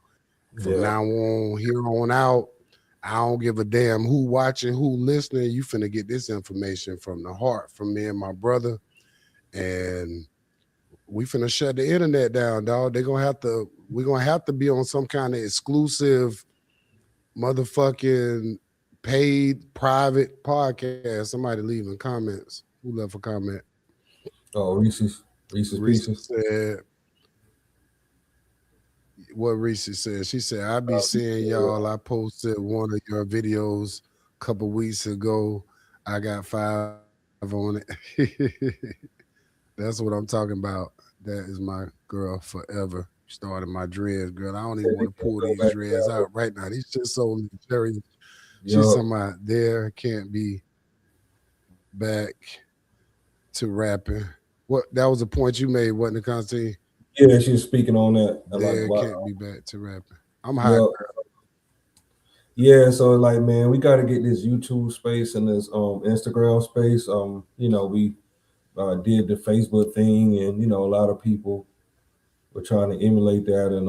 from now on, here on out, I don't give a damn who watching, who listening. You finna get this information from the heart, from me and my brother, and we finna shut the internet down, dog. We're gonna have to be on some kind of exclusive motherfucking paid private podcast. Somebody leaving comments. Who left a comment? Oh, Reese's Pieces. Said, what Reese said. She said, I be seeing y'all. I posted one of your videos a couple weeks ago. I got 5 on it. That's what I'm talking about. That is my girl forever. Started my dreads, girl. I don't even want to pull these dreads out right now. These shit so luxurious. She's talking about there can't be back to rapping. What, that was a point you made, wasn't it, Constantine? Yeah, she's speaking on that. There can't be back to rapping. I'm high, girl. Yeah, so like, man, we got to get this YouTube space and this Instagram space. You know, we did the Facebook thing, and you know, a lot of people were trying to emulate that, and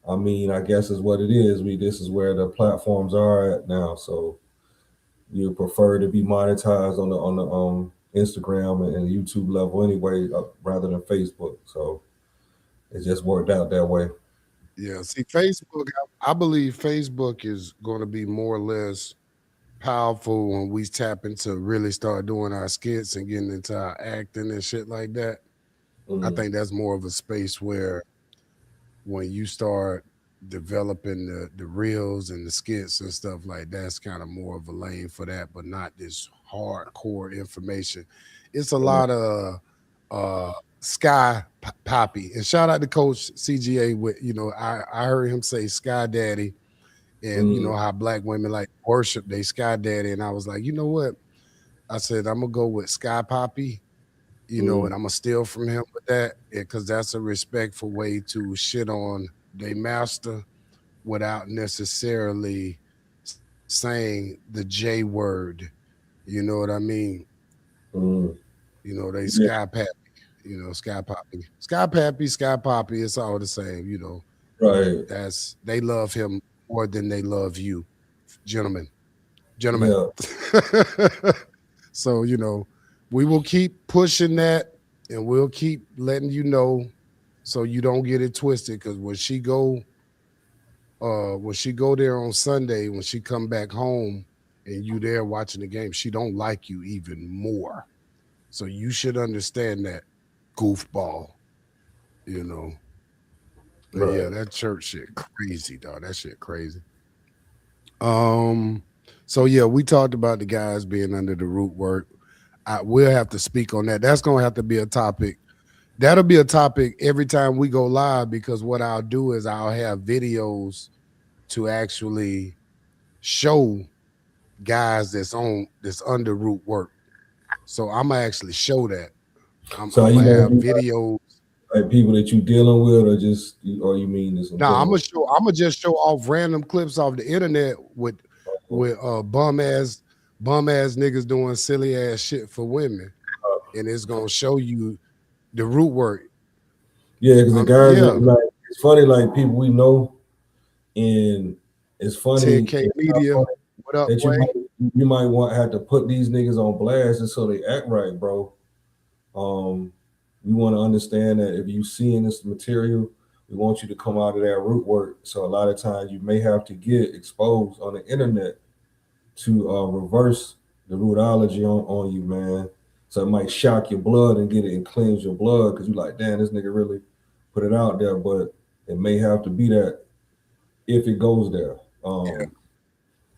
I mean, I guess is what it is. This is where the platforms are at now. So you prefer to be monetized on the Instagram and YouTube level anyway, rather than Facebook. So it just worked out that way. Yeah, see, Facebook, I believe Facebook is going to be more or less powerful when we tap into really start doing our skits and getting into our acting and shit like that. I think that's more of a space where when you start developing the reels and the skits and stuff like that's kind of more of a lane for that, but not this hardcore information. It's a lot of Sky Poppy, and shout out to Coach CGA. With I heard him say Sky Daddy, and you know how black women like worship they Sky Daddy, and I was like, you know what? I said I'm gonna go with Sky Poppy, and I'm gonna steal from him with that, because that's a respectful way to shit on their master without necessarily saying the J word. You know what I mean? They Sky Pappy. Sky Poppy, Sky Pappy, Sky Poppy, it's all the same, Right. They love him more than they love you, gentlemen. Yeah. So, we will keep pushing that, and we'll keep letting you know so you don't get it twisted. Because when she go there on Sunday, when she come back home and you there watching the game, she don't like you even more. So you should understand that. Goofball, But Right. yeah, that church shit crazy, dog. That shit crazy. So yeah, we talked about the guys being under the root work. We'll have to speak on that. That's gonna have to be a topic. That'll be a topic every time we go live, because what I'll do is I'll have videos to actually show guys that's under root work. So I'm gonna actually show that. I'm gonna have videos. Like people that you dealing with, or you mean this? No, I'm gonna just show off random clips off the internet with bum ass niggas doing silly ass shit for women, and it's gonna show you the root work. Yeah, because the guys, like, it's funny, like people we know, and it's funny. 10K Media, what up, that you might have to put these niggas on blast just so they act right, bro. We want to understand that if you seeing this material, we want you to come out of that root work. So a lot of times you may have to get exposed on the internet to reverse the rootology on you, man. So it might shock your blood and get it and cleanse your blood, because you're like, damn, this nigga really put it out there. But it may have to be that if it goes there.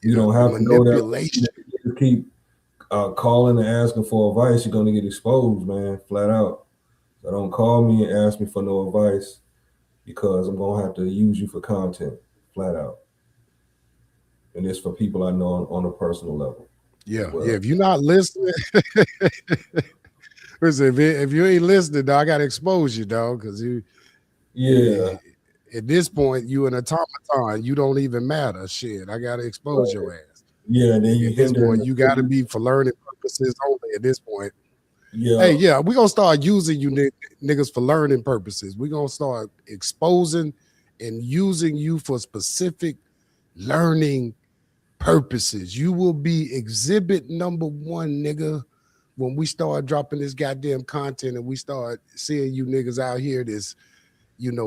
You don't have to know that. You keep calling and asking for advice, you're gonna get exposed, man, flat out. So don't call me and ask me for no advice, because I'm gonna have to use you for content, flat out. And it's for people I know on a personal level. Yeah, yeah. If you're not listening, listen, if you ain't listening, dog, I gotta expose you, dog, because you. Yeah. At this point, you an automaton. You don't even matter. Shit, I gotta expose your ass. Yeah, then at this point, you gotta be for learning purposes only at this point. Yeah. Hey, yeah, we're gonna start using you niggas for learning purposes. We're gonna start exposing and using you for specific learning purposes. You will be exhibit number 1, nigga, when we start dropping this goddamn content and we start seeing you niggas out here this,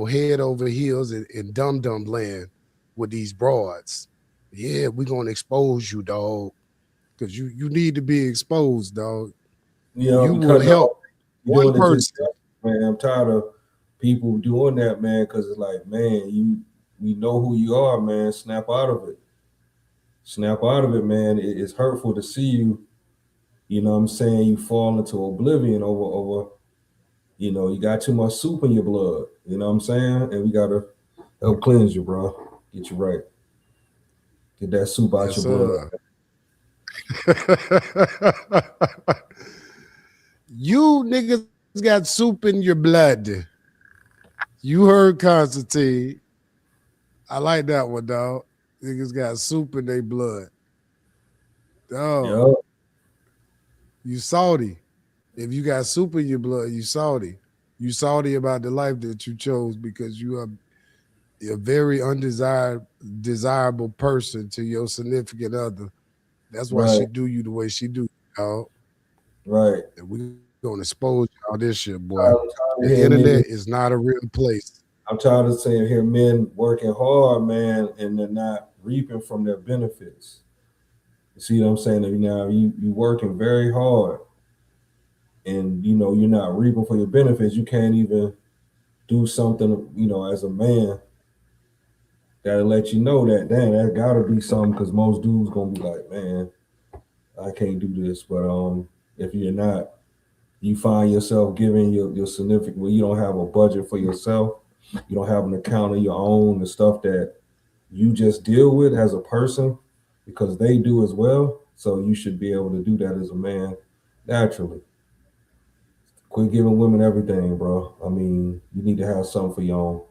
head over heels in dum-dum land with these broads. Yeah, we're gonna expose you, dog. Because you need to be exposed, dog. Yeah, You will because help one doing it to person. man. I'm tired of people doing that, man, because it's like, man, we know who you are, man. Snap out of it. Snap out of it, man. It's hurtful to see you, you know what I'm saying, you fall into oblivion over, you got too much soup in your blood, you know what I'm saying? And we gotta help cleanse you, bro. Get you right. Get that soup out Yes, your sir. You niggas got soup in your blood. You heard Constantine. I like that one, dog. Niggas got soup in their blood. Dog, blood. you salty. If you got soup in your blood, you salty. You salty about the life that you chose because you are a very desirable person to your significant other. That's why Right, she do you the way she do, dog. right. And we gonna expose all this shit, boy. I'm tired of The hearing internet niggas. is not a real place. I'm tired of saying here men working hard, man, and they're not reaping from their benefits. You see what I'm saying? Now you working very hard, and you're not reaping for your benefits. You can't even do something, as a man that'll let you know that, damn, that gotta be something, because most dudes gonna be like, man, I can't do this. But if you're not, you find yourself giving your significant, well, you don't have a budget for yourself, you don't have an account of your own, the stuff that you just deal with as a person, because they do as well. So you should be able to do that as a man naturally. Quit giving women everything, bro. I mean, you need to have something for your own.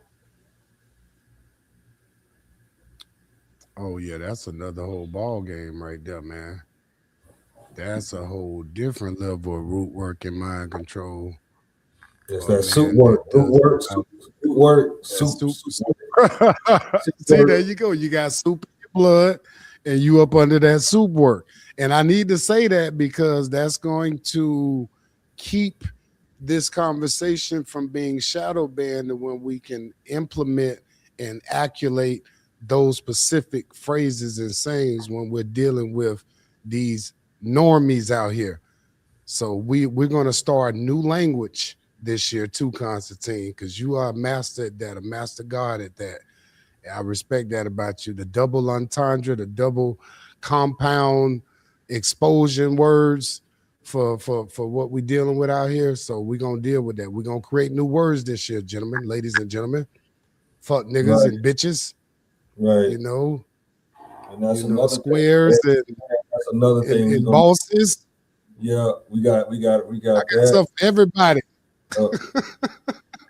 Oh yeah, that's another whole ball game right there, man. That's a whole different level of root work and mind control It's for a that suit man work, that suit does work, have suit work, that suit, soup. suit See, there work. you go. You got soup in your blood, and you up under that soup work. And I need to say that because that's going to keep this conversation from being shadow banned, and when we can implement and acculate those specific phrases and sayings when we're dealing with these normies out here. So we're going to start new language this year too, Constantine, because you are a master at that, a master god at that. I respect that about you. The double entendre, the double compound explosion words for what we're dealing with out here. So we're gonna deal with that. We're gonna create new words this year, gentlemen, ladies and gentlemen. Fuck niggas Right, and bitches, right. you know, And that's another thing. squares That's another thing we and gonna. bosses. Yeah, we got I got that. stuff for everybody. Uh,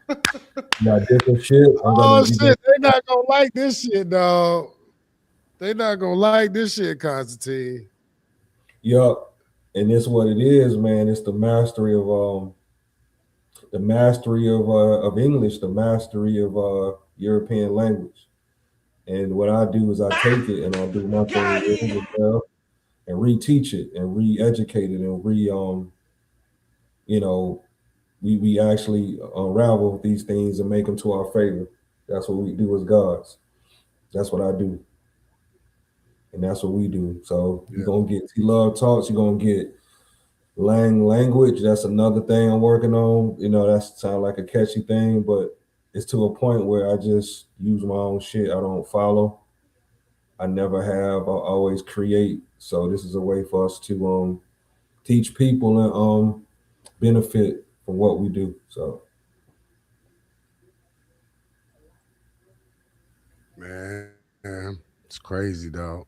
we got different shit. I'm Oh gonna be. shit, they not gonna like this shit, dog. They not gonna like this shit, Constantine. Yup. And it's what it is, man. It's the mastery of English, the mastery of European language. And what I do is I take it and I do my thing with it as well, and reteach it and re-educate it and you know, we actually unravel these things and make them to our favor. That's what we do as gods. That's what I do. And that's what we do. So Yeah. you're gonna get T-Love talks, you're gonna get language. That's another thing I'm working on. That sounds like a catchy thing, but it's to a point where I just use my own shit. I don't follow. I never have. I always create. So this is a way for us to teach people and benefit from what we do. So Man, it's crazy, dog.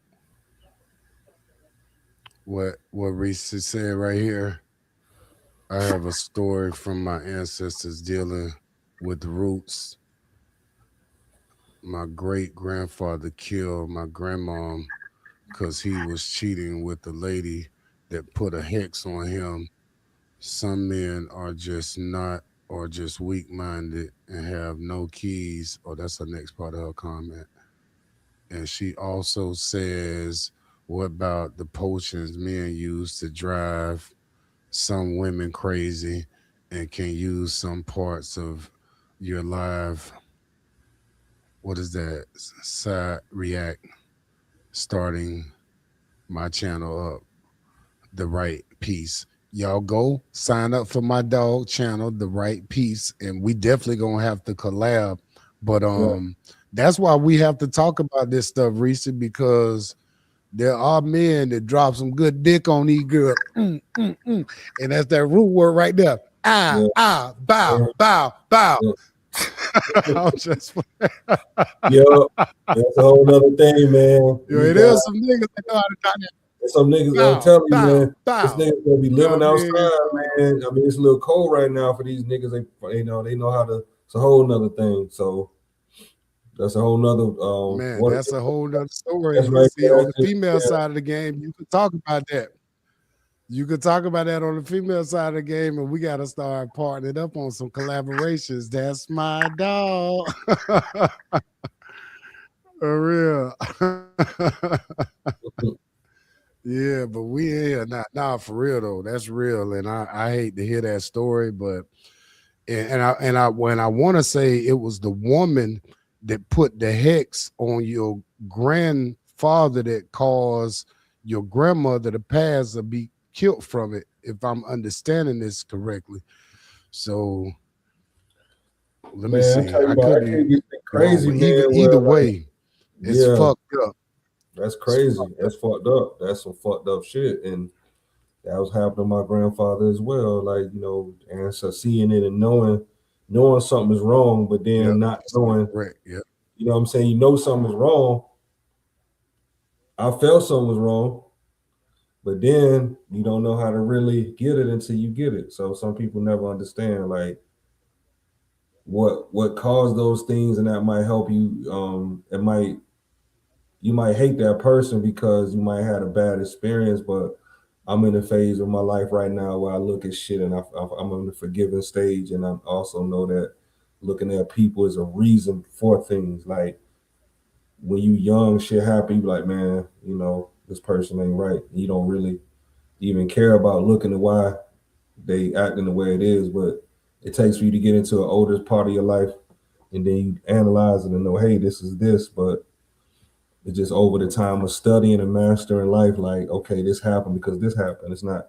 What Reese is saying right here. I have a story from my ancestors dealing with the roots. My great grandfather killed my grandmom because he was cheating with the lady that put a hex on him. Some men are just not, or just weak minded and have no keys. Oh, that's the next part of her comment. And she also says, what about the potions men use to drive some women crazy and can use some parts of your live? What is that? Side react, starting my channel up. The Right Piece. Y'all go sign up for my dog channel, The Right Piece, and we definitely gonna have to collab. But that's why we have to talk about this stuff, Reese, because there are men that drop some good dick on these girls. And that's that root word right there. Bow, bow, bow. I'm just Yo, that's a whole other thing, man. it is some niggas that know how to talk that. Some niggas, I'm telling you, man, bow. this niggas gonna be living Yeah, outside, man. I mean, it's a little cold right now for these niggas. They know how to. It's a whole nother thing. So that's a whole nother. Man, that's a whole nother story. That's right. See, on the female side of the game, you could talk about that. You could talk about that on the female side of the game, and we got to start partnering up on some collaborations. That's my dog. For real. Yeah, but we in here. Nah, for real though. That's real. And I hate to hear that story, but when I want to say it was the woman that put the hex on your grandfather that caused your grandmother to pass or be killed from it, if I'm understanding this correctly. So let me see. I could be crazy, man. Either way, it's fucked up. That's crazy. That's fucked up. That's some fucked up shit. And that was happening to my grandfather as well. Like, and so seeing it and knowing something is wrong, but then not knowing. Right. Yeah. You know what I'm saying? You know something is wrong. I felt something was wrong, but then you don't know how to really get it until you get it. So some people never understand like what caused those things, and that might help you. You might hate that person because you might have had a bad experience, but I'm in a phase of my life right now where I look at shit and I'm in the forgiving stage, and I also know that looking at people is a reason for things. Like when you young, shit happen, you be like, man, this person ain't right. You don't really even care about looking at why they acting the way it is, but it takes for you to get into an older part of your life, and then you analyze it and know, hey, this is this, but it's just over the time of studying and mastering life, like, okay, this happened because this happened. It's not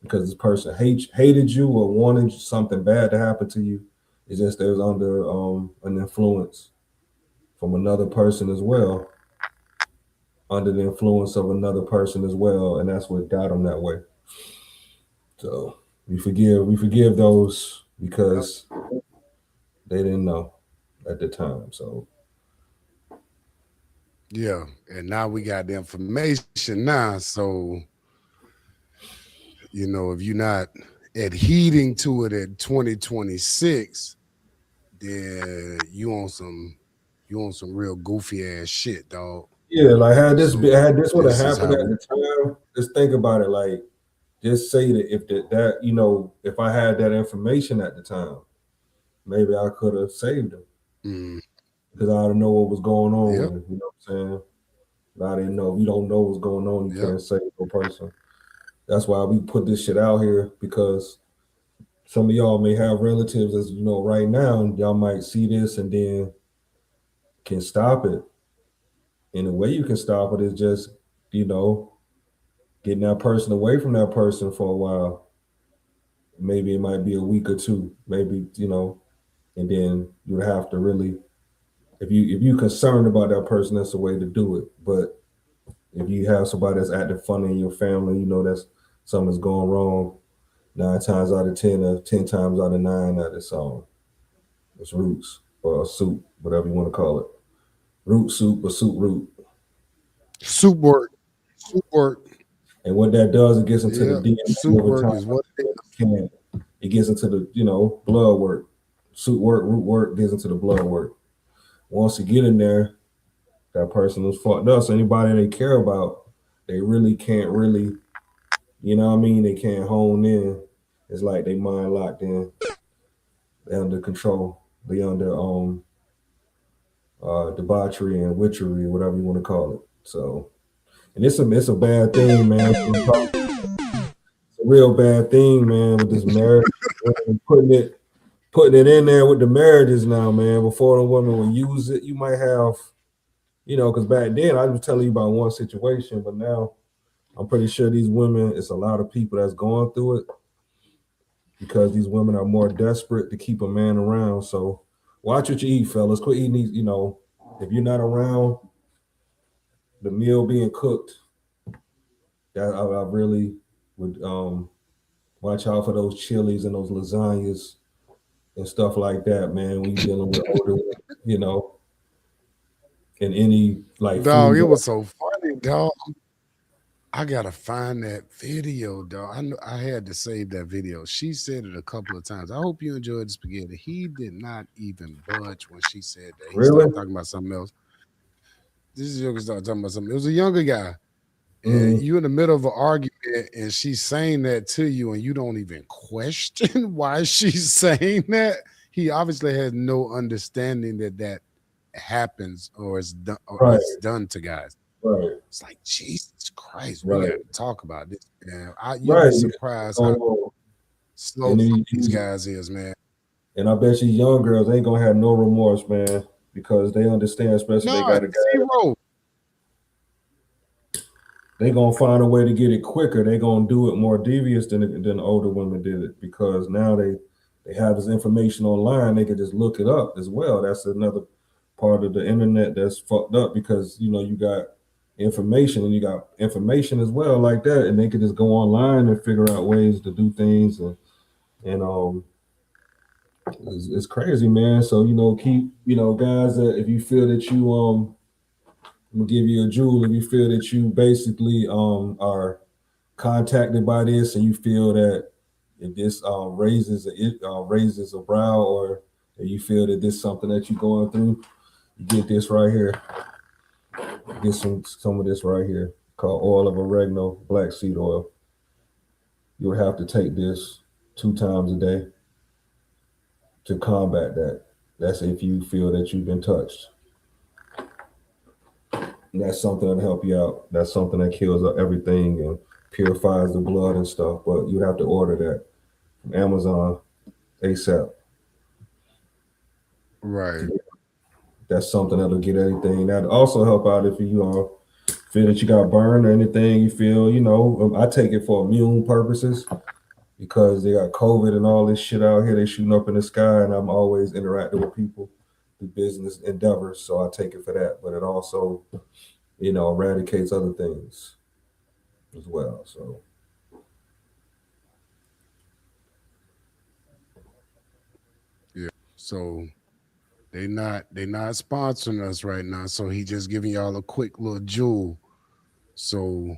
because this person hated you or wanted something bad to happen to you. It's just they was under an influence from another person as well, under the influence of another person as well, and that's what got them that way. So we forgive those because they didn't know at the time. So yeah, and now we got the information now. So, if you're not adhering to it at 2026, then you on some real goofy ass shit, dog. Yeah, like had this would have happened at the time, just think about it. Like, just say that if I had that information at the time, maybe I could have saved him. Because I didn't know what was going on. Yep. You know what I'm saying? But I didn't know. If you don't know what's going on, you can't save a person. That's why we put this shit out here, because some of y'all may have relatives, as right now, and y'all might see this and then can stop it. And the way you can stop it is just, getting that person away from that person for a while. Maybe it might be a week or two, maybe, and then you would have to really, if you're concerned about that person, that's the way to do it. But if you have somebody that's acting funny in your family, that's something's going wrong, 9 times out of 10 or 10 times out of 9, that it's roots or a soup, whatever you want to call it. Root soup or soup root. Soup work. And what that does, it gets into the DNA. Soup work is what it is. It gets into the, blood work. Soup work, root work gets into the blood work. Once you get in there, that person was fucked up. So anybody they care about, they really can't really You know what I mean? They can't hone in. It's like they mind locked in. They under control. They under debauchery and witchery, whatever you want to call it. So, and it's a bad thing, man. It's a real bad thing, man, with this marriage. Putting it in there with the marriages now, man. Before the woman will use it, you might have, because back then I was telling you about one situation, but now I'm pretty sure these women, it's a lot of people that's going through it because these women are more desperate to keep a man around. So watch what you eat, fellas. Quit eating these, if you're not around the meal being cooked, that I really would watch out for those chilies and those lasagnas and stuff like that, man. When you're dealing with older, and any like Dog, food. it was so funny, dog. I gotta find that video, dog. I know I had to save that video. She said it a couple of times. I hope you enjoyed the spaghetti. He did not even budge when she said that. He Really? started talking about something else. This is younger started talking about something. It was a younger guy. And Mm, you in the middle of an argument and she's saying that to you and you don't even question why she's saying that. He obviously has no understanding that happens or is done or right, is done to guys. right, It's like Jesus Christ, we right, got to talk about this. Man. You'll right. be Yeah. surprised how Going on. slow And then these guys is, man. and I bet you young girls ain't gonna have no remorse, man, because they understand, especially they got None, a guy. zero. They gonna find a way to get it quicker. They gonna do it more devious than older women did it because now they have this information online. They can just look it up as well. That's another part of the internet that's fucked up because you got information and you got information as well like that, and they can just go online and figure out ways to do things and it's crazy, man. So keep guys that if you feel that you I'm gonna give you a jewel if you feel that you basically are contacted by this and you feel that if this raises a brow or if you feel that this is something that you're going through, you get this right here. Get some of this right here called oil of oregano, black seed oil. You'll have to take this 2 times a day to combat that. That's if you feel that you've been touched. And that's something that'll help you out. That's something that kills everything and purifies the blood and stuff. But you have to order that from Amazon ASAP. Right. That's something that'll get anything. That'll also help out if you feel that you got burned or anything. You feel, I take it for immune purposes because they got COVID and all this shit out here. They shooting up in the sky, and I'm always interacting with people through business endeavors, so I take it for that. But it also, eradicates other things as well. So. Yeah. So they not sponsoring us right now. So he just giving y'all a quick little jewel. So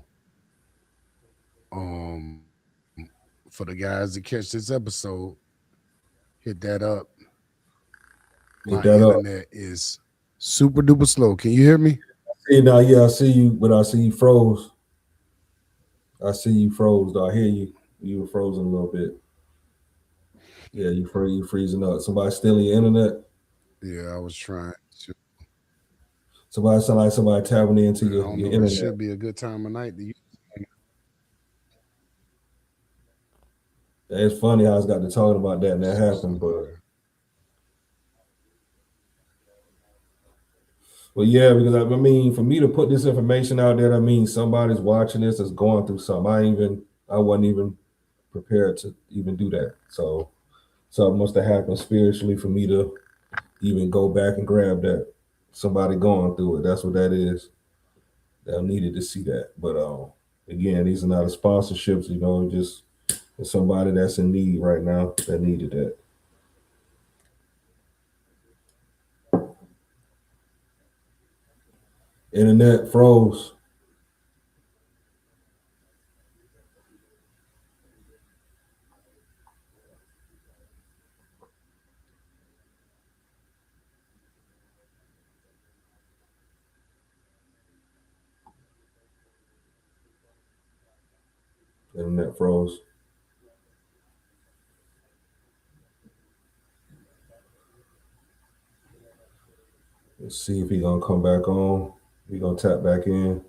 for the guys that catch this episode, hit that up. My internet is super duper slow. Can you hear me? See now, yeah, I see you, but I see you froze. I see you froze. Though. I hear you. You were frozen a little bit. Yeah, you freezing up. Somebody stealing your internet. Yeah, I was trying to. Somebody sound like somebody tapping into I your don't know. internet. It should be a good time of night to use. It's funny how I got to talking about that and that happened, but yeah, because I mean, for me to put this information out there, I mean somebody's watching this that's going through something. I wasn't even prepared to even do that. So something must have happened spiritually for me to even go back and grab that. Somebody going through it. That's what that is. That needed to see that. But again, these are not sponsorships, just somebody that's in need right now that needed that. Internet froze. Internet froze. Let's see if he's gonna come back on. He's gonna tap back in.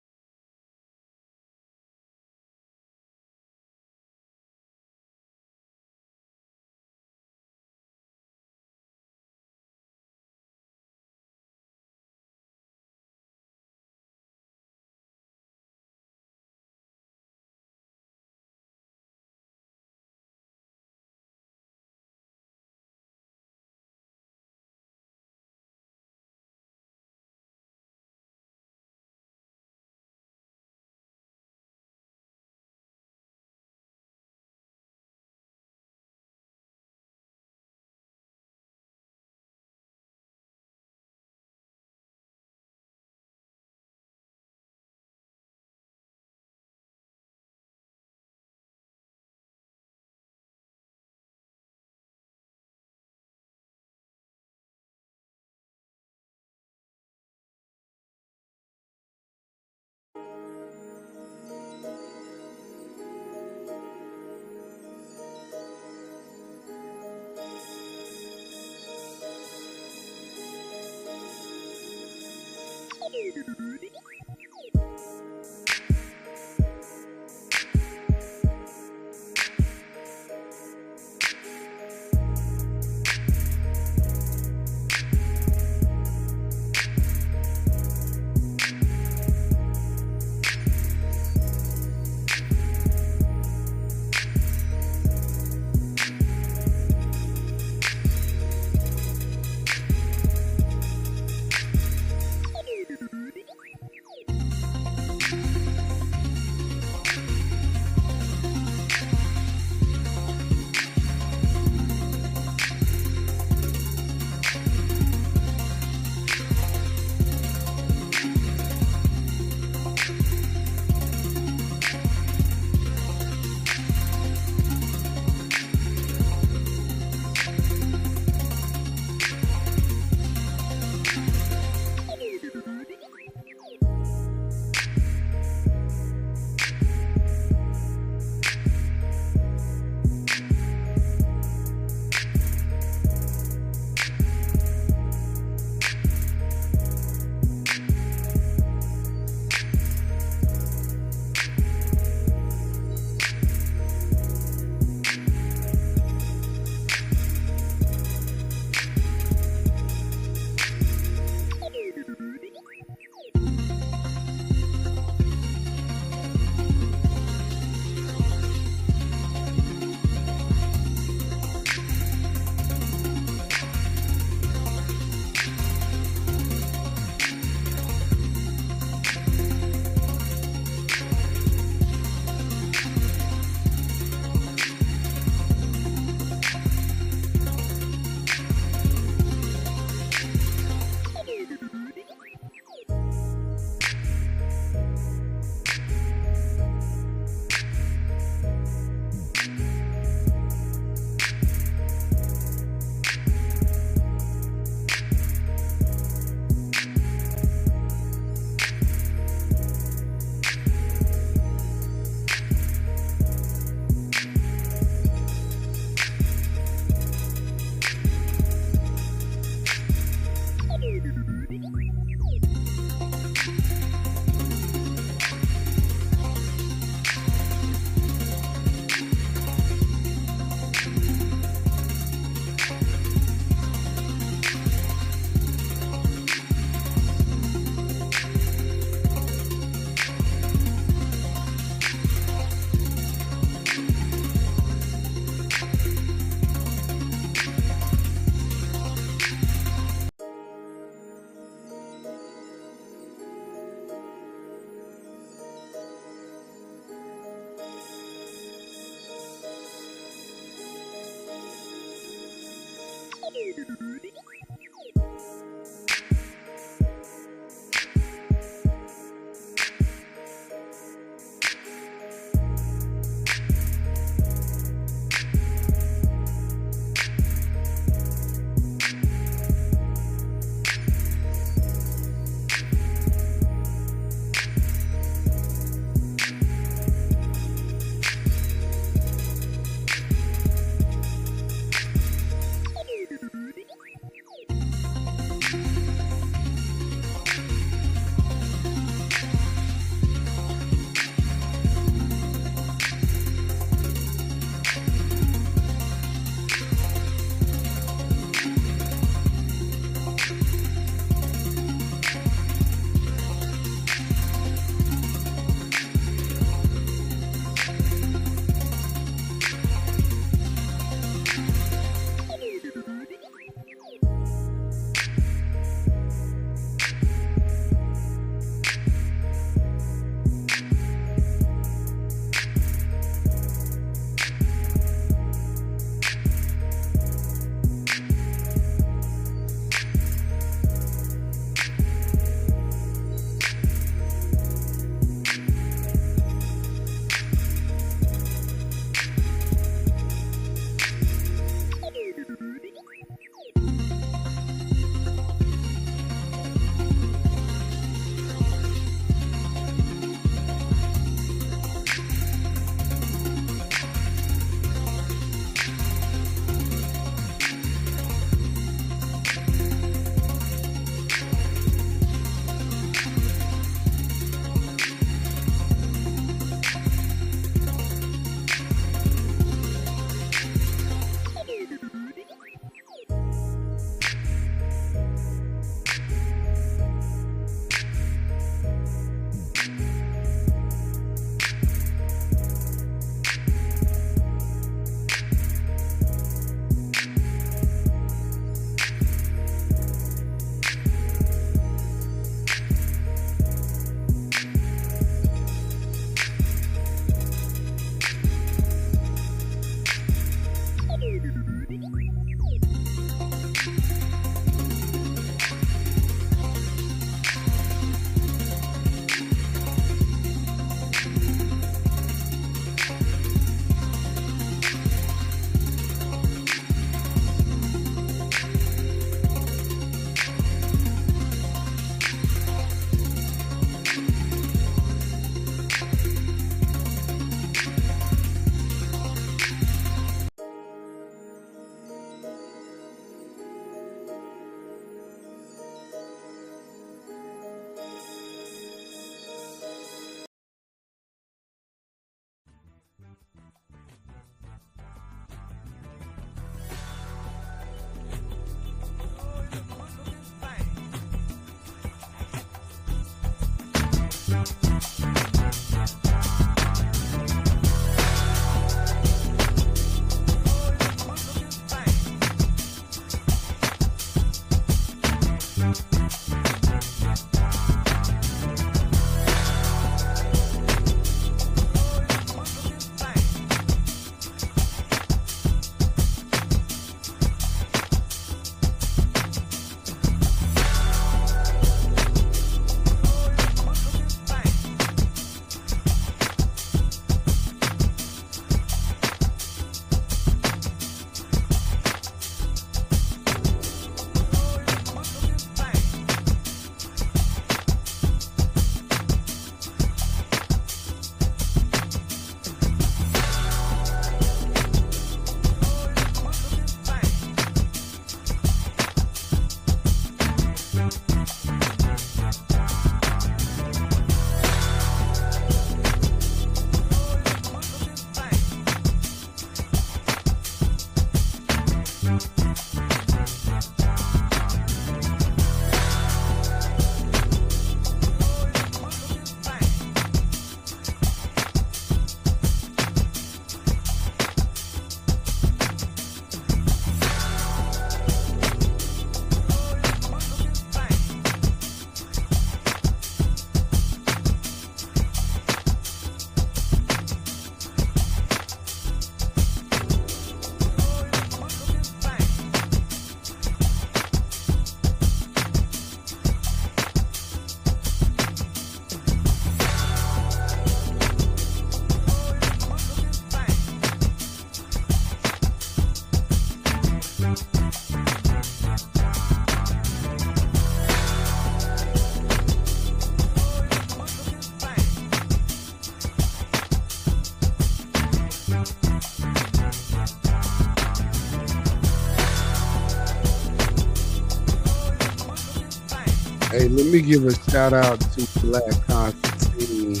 Hey, let me give a shout out to Black Constantine.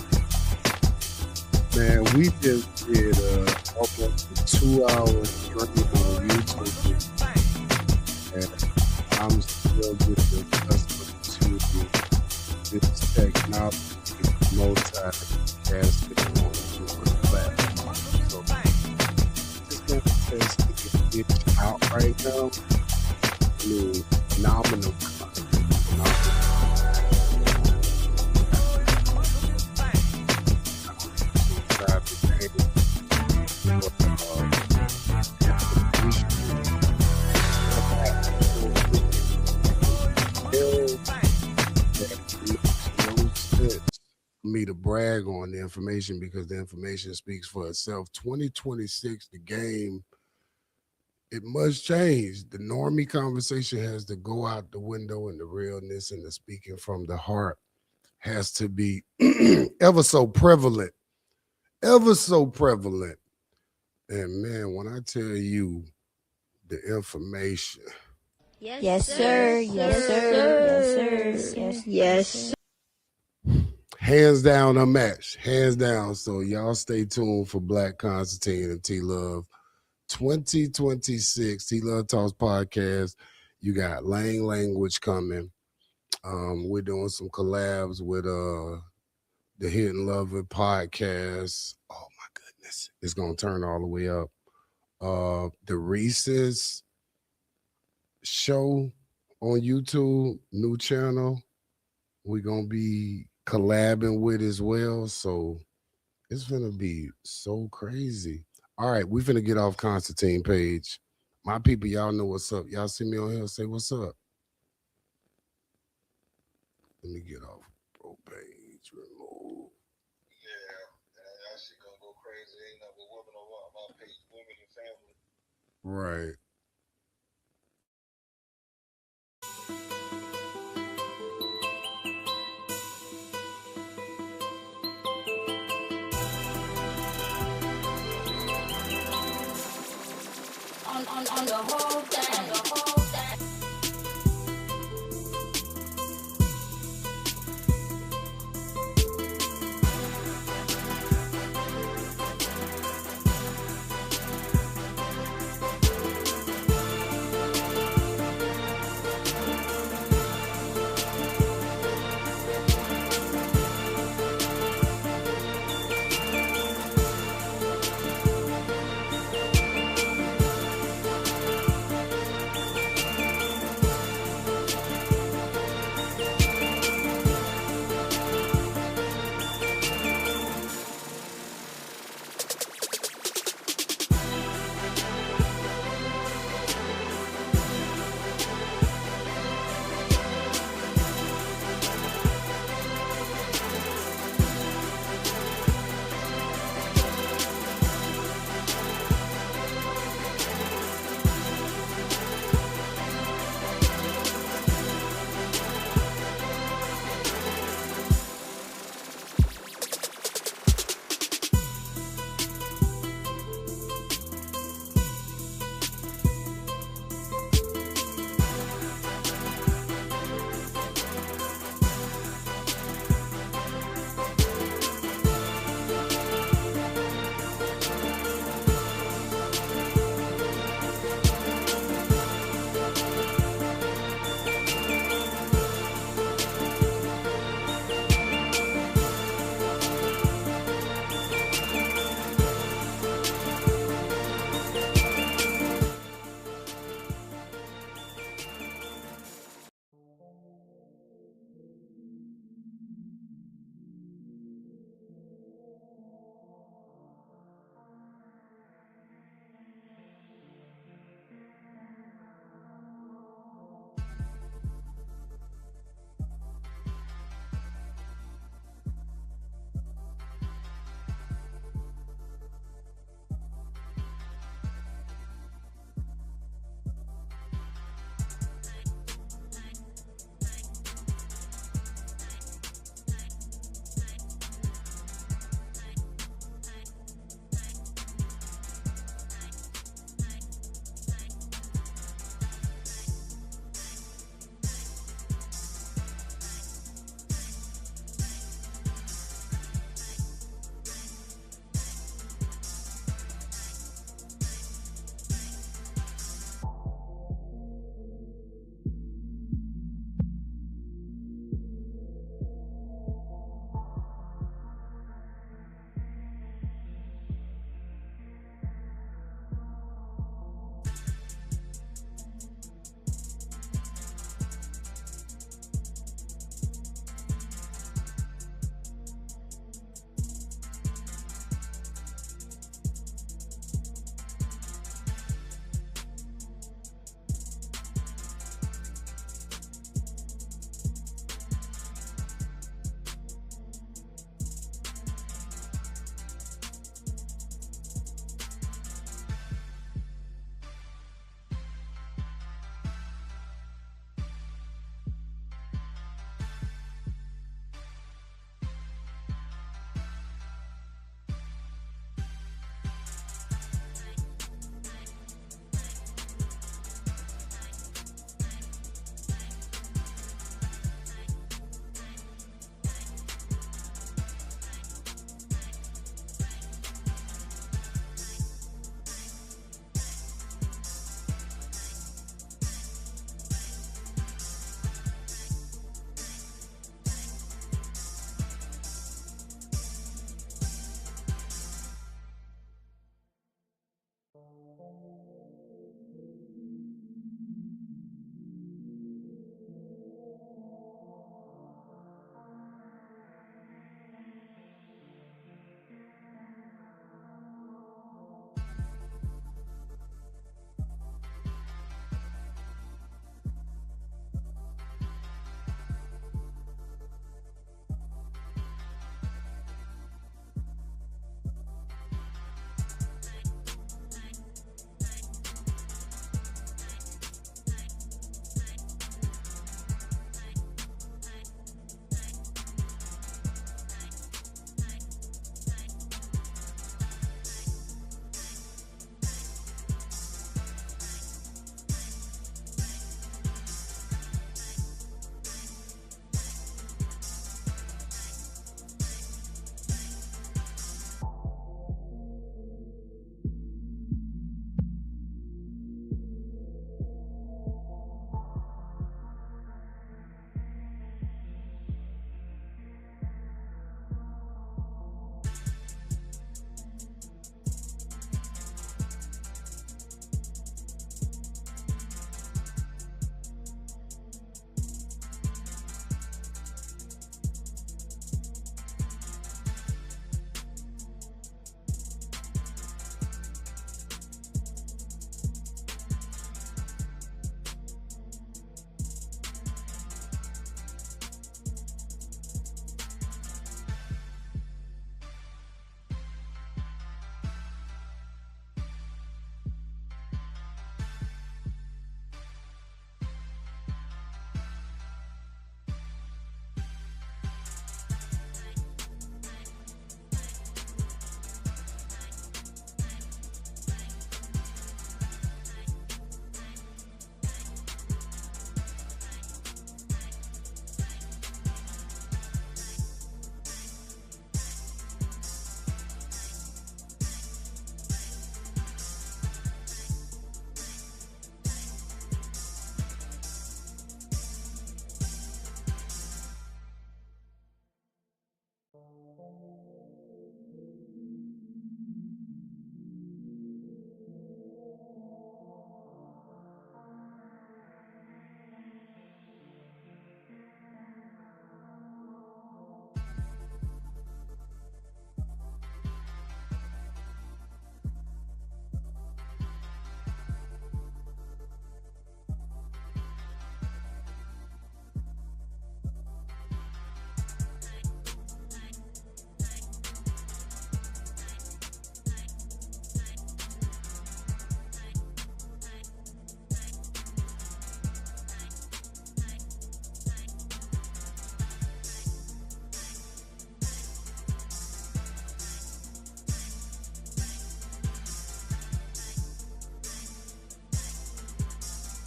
Man, we just did almost a 2-hour stream on YouTube. And I'm still just accustomed to this technology, multi-casting on the platform. So just going to test to get it out right now. I mean, phenomenal content. Me to brag on the information because the information speaks for itself. 2026, the game, it must change. The normie conversation has to go out the window, and the realness and the speaking from the heart has to be ever so prevalent. Ever so prevalent. And man, when I tell you the information. Yes, sir. Yes, sir. Yes, sir. Yes. Hands down unmatched. Hands down. So y'all stay tuned for Black Constantine and T-Love 2026. T-Love Talks podcast. You got Lang Language coming. We're doing some collabs with the Hidden Lover podcast. Oh my goodness. It's gonna turn all the way up. The Reese's show on YouTube, new channel. We're gonna be collabing with as well. So it's gonna be so crazy. All right, we're finna get off Constantine page. My people, y'all know what's up. Y'all see me on here, say what's up. Let me get off bro page, remove. Yeah, that shit gonna go crazy. Ain't nothing women on my page, women and family. Right. On the whole thing.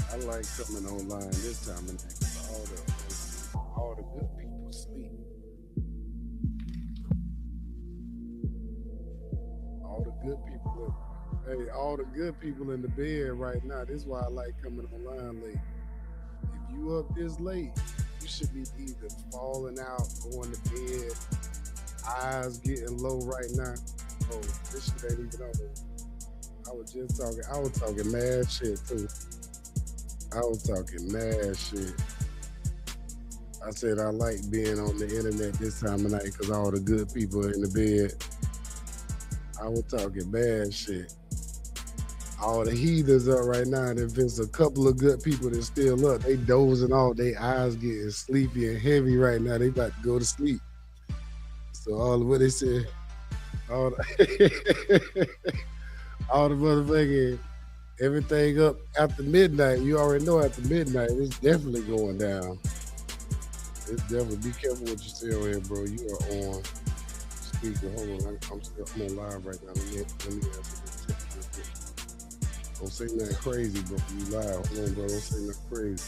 I like coming online this time of night because all the good people sleep. All the good people, all the good people in the bed right now. This is why I like coming online late. If you up this late, you should be either falling out, going to bed, eyes getting low right now. Oh, this shit ain't even over. I was talking mad shit too. I was talking mad shit. I said I like being on the internet this time of night because all the good people are in the bed. I was talking bad shit. All the heathens up right now, and if there's a couple of good people that's still up, they dozing off, their eyes getting sleepy and heavy right now. They about to go to sleep. So all of what they said, all the, all the motherfucking everything up after midnight. You already know after midnight, it's definitely going down. It's definitely, be careful what you say on here, bro. You are on speaker. Hold on, I'm on live right now. Let me answer this text real quick. Don't say nothing crazy, bro. You live. Hold on, bro. Don't say nothing crazy.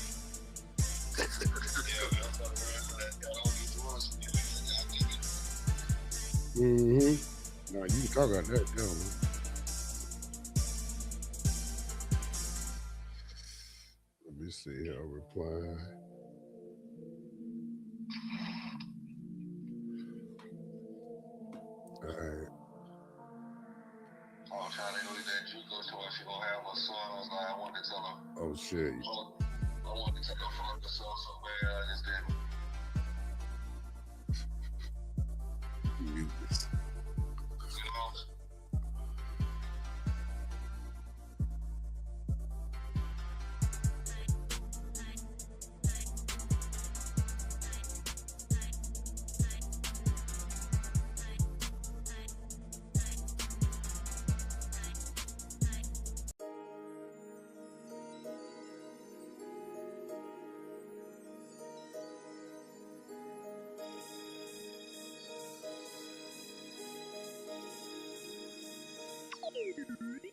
Mm-hmm. No, you can talk about that now, man. Let me see how I reply. All right. I was trying to go to that Juco store. She gonna have her son. I was like, I wanted to tell her. Oh shit. I wanted to tell her fuck the son so bad. I just didn't. Mute this. You know?